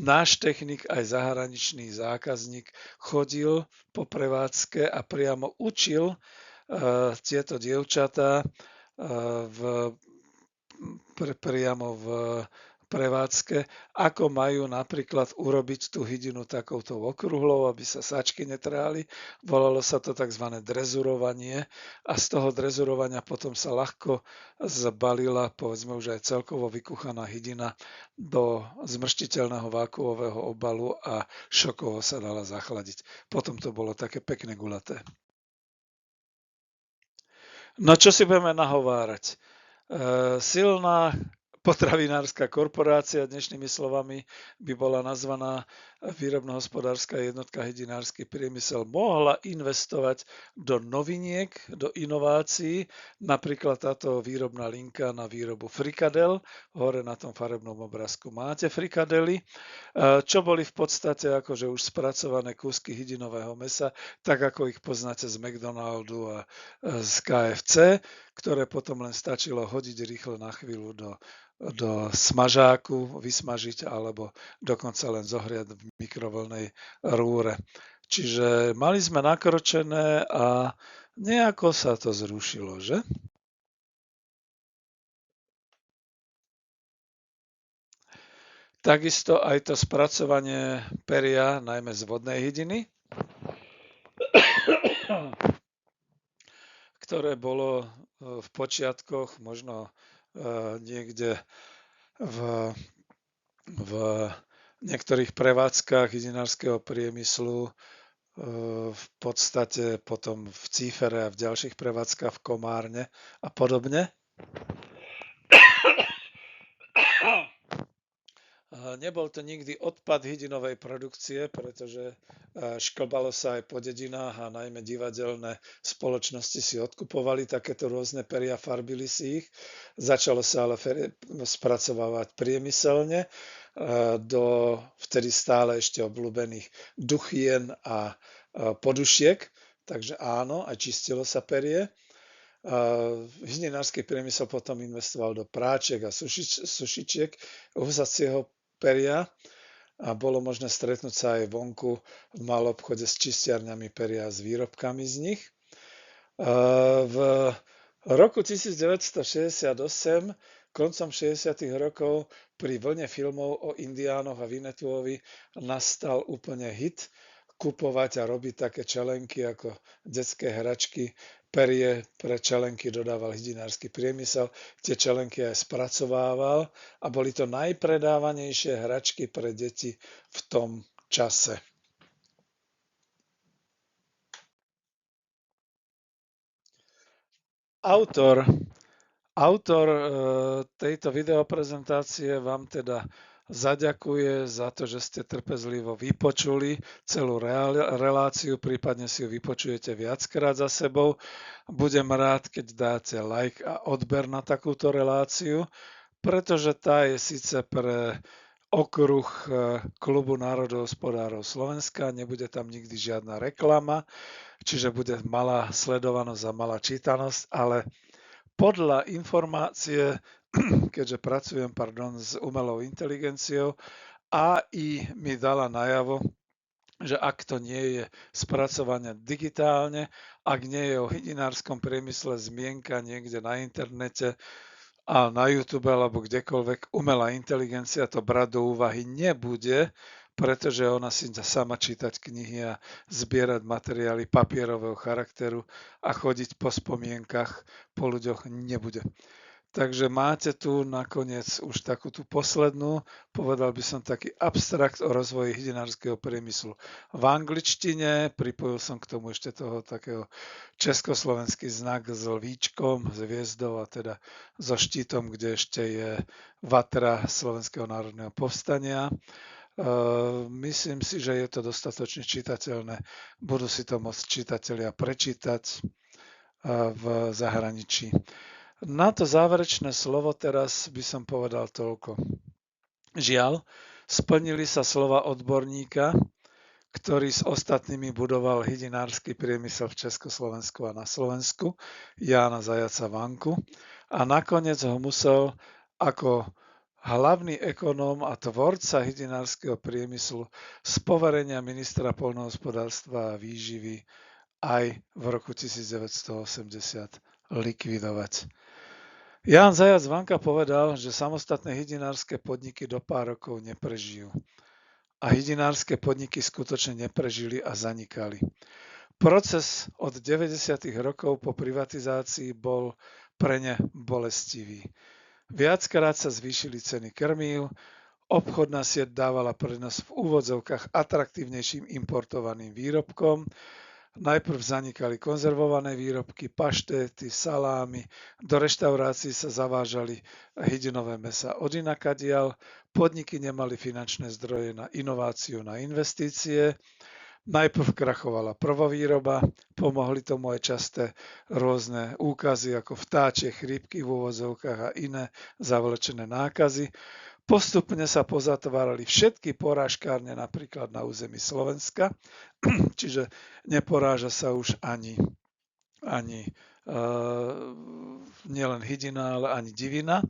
náš technik aj zahraničný zákazník chodil po prevádzke a priamo učil tieto dievčatá priamo v prevádzke, ako majú napríklad urobiť tú hydinu takouto okrúhlou, aby sa sačky netrhali. Volalo sa to tzv. Drezurovanie a z toho drezurovania potom sa ľahko zbalila, povedzme už aj celkovo vykuchaná hydina do zmrštiteľného vákuového obalu a šokovo sa dala zachladiť. Potom to bolo také pekné gulaté. No čo si budeme nahovárať? Silná potravinárska korporácia, dnešnými slovami by bola nazvaná výrobno-hospodárska jednotka hydinársky priemysel mohla investovať do noviniek, do inovácií, napríklad táto výrobná linka na výrobu frikadel, hore na tom farebnom obrázku máte frikadely, čo boli v podstate akože už spracované kúsky hydinového mäsa, tak ako ich poznáte z McDonaldu a z KFC, ktoré potom len stačilo hodiť rýchlo na chvíľu do smažáku, vysmažiť alebo dokonca len zohriať v mikrovlnnej rúre. Čiže mali sme nakročené a nejako sa to zrušilo, že? Takisto aj to spracovanie peria, najmä z vodnej hydiny, ktoré bolo v počiatkoch možno niekde v niektorých prevádzkach hydinárskeho priemyslu, v podstate potom v Cífere a v ďalších prevádzkach v Komárne a podobne. Nebol to nikdy odpad hydinovej produkcie, pretože šklbalo sa aj po dedinách a najmä divadelné spoločnosti si odkupovali takéto rôzne peria, farbili si ich. Začalo sa ale spracovávať priemyselne do vtedy stále ešte obľúbených duchien a podušiek, takže áno, aj čistilo sa perie. Hydinársky priemysel potom investoval do práčiek a sušičiek husacieho peria a bolo možné stretnúť sa aj vonku v maloobchode s čistiarňami peria a s výrobkami z nich. V roku 1968, koncom 60. rokov, pri vlne filmov o indiánoch a Vinetuovi nastal úplne hit kupovať a robiť také čelenky ako detské hračky. Perie pre čelenky dodával hydinársky priemysel, tie čelenky aj spracovával a boli to najpredávanejšie hračky pre deti v tom čase. Autor tejto videoprezentácie vám teda zaďakuje za to, že ste trpezlivo vypočuli celú reláciu, prípadne si ju vypočujete viackrát za sebou. Budem rád, keď dáte like a odber na takúto reláciu, pretože tá je síce pre okruh Klubu národohospodárov Slovenska, nebude tam nikdy žiadna reklama, čiže bude malá sledovanosť a malá čítanosť, ale podľa informácie, keďže pracujem s umelou inteligenciou, AI mi dala najavo, že ak to nie je spracované digitálne, ak nie je o hydinárskom priemysle zmienka niekde na internete a na YouTube alebo kdekoľvek, umelá inteligencia to brať do úvahy nebude, pretože ona si sama čítať knihy a zbierať materiály papierového charakteru a chodiť po spomienkach po ľuďoch nebude. Takže máte tu nakoniec už takú tú poslednú, povedal by som taký abstrakt o rozvoji hydinárskeho priemyslu v angličtine, pripojil som k tomu ešte toho takého československý znak s lvíčkom, s hviezdou a teda so štítom, kde ešte je vatra Slovenského národného povstania. Myslím si, že je to dostatočne čitateľné. Budú si to môcť čitatelia prečítať v zahraničí. Na to záverečné slovo teraz by som povedal toľko. Žiaľ, splnili sa slova odborníka, ktorý s ostatnými budoval hydinársky priemysel v Československu a na Slovensku, Jána Zajaca Vanku, a nakoniec ho musel ako hlavný ekonóm a tvorca hydinárskeho priemyslu z poverenia ministra poľnohospodárstva a výživy aj v roku 1980 likvidovať. Ján Zajac Vanka povedal, že samostatné hydinárske podniky do pár rokov neprežijú. A hydinárske podniky skutočne neprežili a zanikali. Proces od 90. rokov po privatizácii bol pre ne bolestivý. Viackrát sa zvýšili ceny krmív, obchodná sieť dávala prednosť v úvodzovkách atraktívnejším importovaným výrobkom, Najprv zanikali konzervované výrobky, paštéty, salámy, do reštaurácií sa zavážali hydinové mäsa od inakadiaľ, podniky nemali finančné zdroje na inováciu, na investície, najprv krachovala prvovýroba, pomohli tomu aj časté rôzne úkazy ako vtáčie chrípky v úvodzovkách a iné zavlečené nákazy. Postupne sa pozatvárali všetky porážkárne napríklad na území Slovenska, čiže neporáža sa už ani nielen hydina, ale ani divina.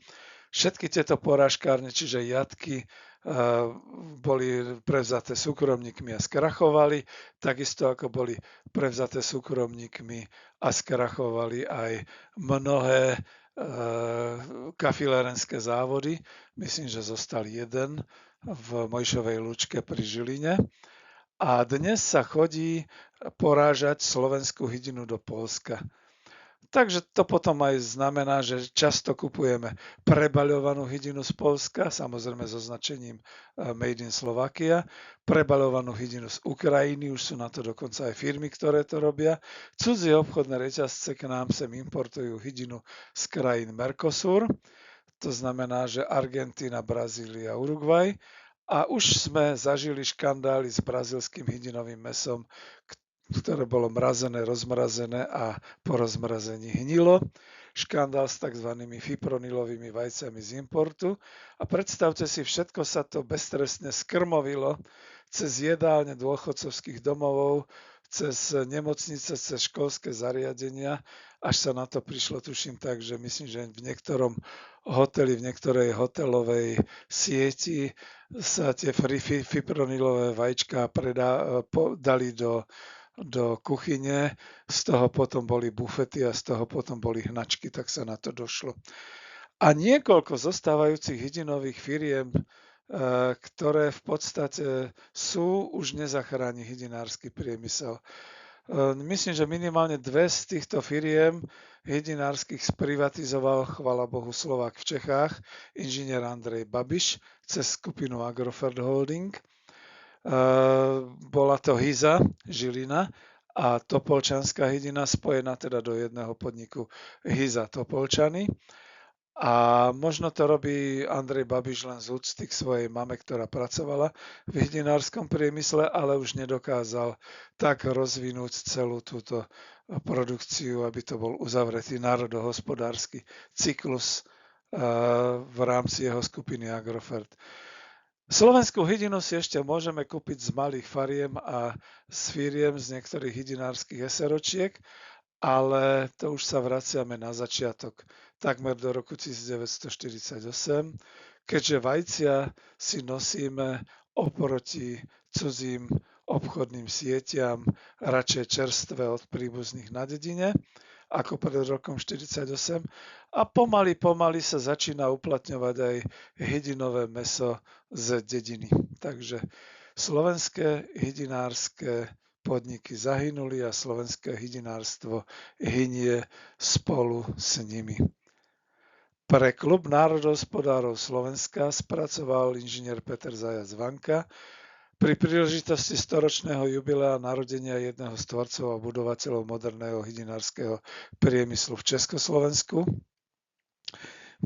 Všetky tieto porážkárne, čiže jatky, boli prevzaté súkromníkmi a skrachovali, takisto ako boli prevzaté súkromníkmi a skrachovali aj mnohé kafilérenské závody. Myslím, že zostal jeden v Mojšovej Lučke pri Žiline. A dnes sa chodí porážať slovenskú hydinu do Poľska. Takže to potom aj znamená, že často kupujeme prebaľovanú hydinu z Poľska, samozrejme so značením Made in Slovakia, prebaľovanú hydinu z Ukrajiny, už sú na to dokonca aj firmy, ktoré to robia. Cudzie obchodné reťazce k nám sem importujú hydinu z krajín Mercosur, to znamená, že Argentína, Brazília, Uruguay. A už sme zažili škandály s brazílskym hydinovým mäsom, ktoré bolo mrazené, rozmrazené a po rozmrazení hnilo. Škandál s tzv. Fipronilovými vajcami z importu. A predstavte si, všetko sa to beztrestne skrmovilo cez jedálne dôchodcovských domovov, cez nemocnice, cez školské zariadenia, až sa na to prišlo, tuším tak, že myslím, že v niektorom hoteli, v niektorej hotelovej sieti sa tie fipronilové vajíčka dali do kuchyne, z toho potom boli bufety a z toho potom boli hnačky, tak sa na to došlo. A niekoľko zostávajúcich hydinových firiem, ktoré v podstate už nezachráni hydinársky priemysel. Myslím, že minimálne 2 z týchto firiem hydinárskych sprivatizoval, chvala Bohu, Slovák v Čechách, inžinier Andrej Babiš cez skupinu Agrofert Holding. Bola to Hyza Žilina a Topolčanská hydina, spojená teda do jedného podniku Hyza Topolčany. A možno to robí Andrej Babiš len z úcty k svojej mame, ktorá pracovala v hydinárskom priemysle, ale už nedokázal tak rozvinúť celú túto produkciu, aby to bol uzavretý národohospodársky cyklus v rámci jeho skupiny Agrofert. Slovenskú hydinu si ešte môžeme kúpiť z malých fariem a z firiem z niektorých hydinárskych eseročiek, ale to už sa vraciame na začiatok, takmer do roku 1948, keďže vajcia si nosíme oproti cudzím obchodným sieťam radšej čerstvé od príbuzných na dedine, ako pred rokom 1948, a pomaly sa začína uplatňovať aj hydinové mäso z dediny. Takže slovenské hydinárske podniky zahynuli a slovenské hydinárstvo hynie spolu s nimi. Pre Klub národohospodárov Slovenska spracoval inžinier Peter Zajac Vanka pri príležitosti storočného jubilea narodenia jedného z tvorcov a budovateľov moderného hydinárskeho priemyslu v Československu.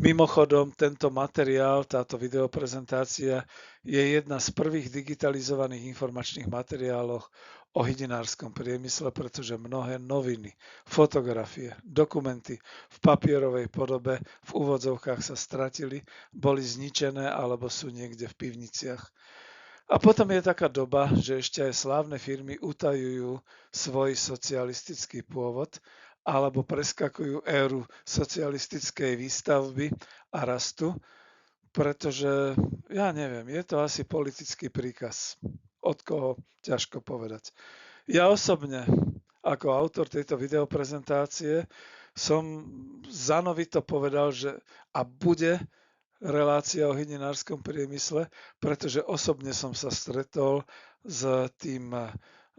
Mimochodom, tento materiál, táto videoprezentácia je jedna z prvých digitalizovaných informačných materiálov o hydinárskom priemysle, pretože mnohé noviny, fotografie, dokumenty v papierovej podobe v úvodzovkách sa stratili, boli zničené alebo sú niekde v pivniciach. A potom je taká doba, že ešte aj slávne firmy utajujú svoj socialistický pôvod alebo preskakujú éru socialistickej výstavby a rastu, pretože, ja neviem, je to asi politický príkaz. Od koho? Ťažko povedať. Ja osobne, ako autor tejto videoprezentácie, som zanovito povedal, že a bude relácia o hydinárskom priemysle, pretože osobne som sa stretol s tým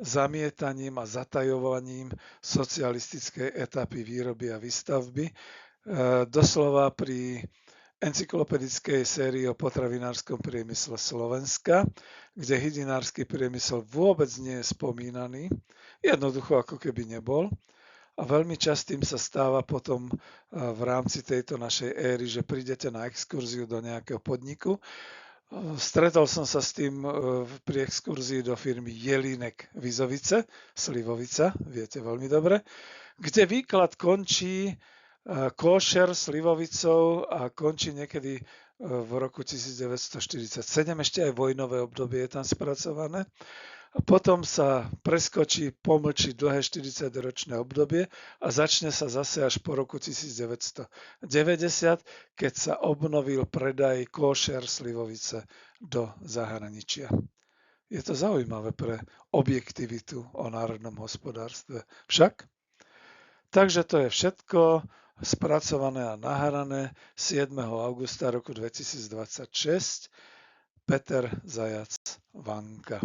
zamietaním a zatajovaním socialistickej etapy výroby a výstavby. Doslova pri encyklopedickej sérii o potravinárskom priemysle Slovenska, kde hydinársky priemysel vôbec nie je spomínaný, jednoducho ako keby nebol. A veľmi častým sa stáva potom v rámci tejto našej éry, že prídete na exkurziu do nejakého podniku. Stretol som sa s tým pri exkurzii do firmy Jelínek Vizovice, Slivovica, viete veľmi dobre, kde výklad končí košer slivovicou a končí niekedy v roku 1947, ešte aj vojnové obdobie je tam spracované. A potom sa preskočí, pomlčí dlhé 40-ročné obdobie a začne sa zase až po roku 1990, keď sa obnovil predaj košer slivovice do zahraničia. Je to zaujímavé pre objektivitu o národnom hospodárstve. Však? Takže to je všetko spracované a nahrané 7. augusta roku 2026. Peter Zajac Vanka.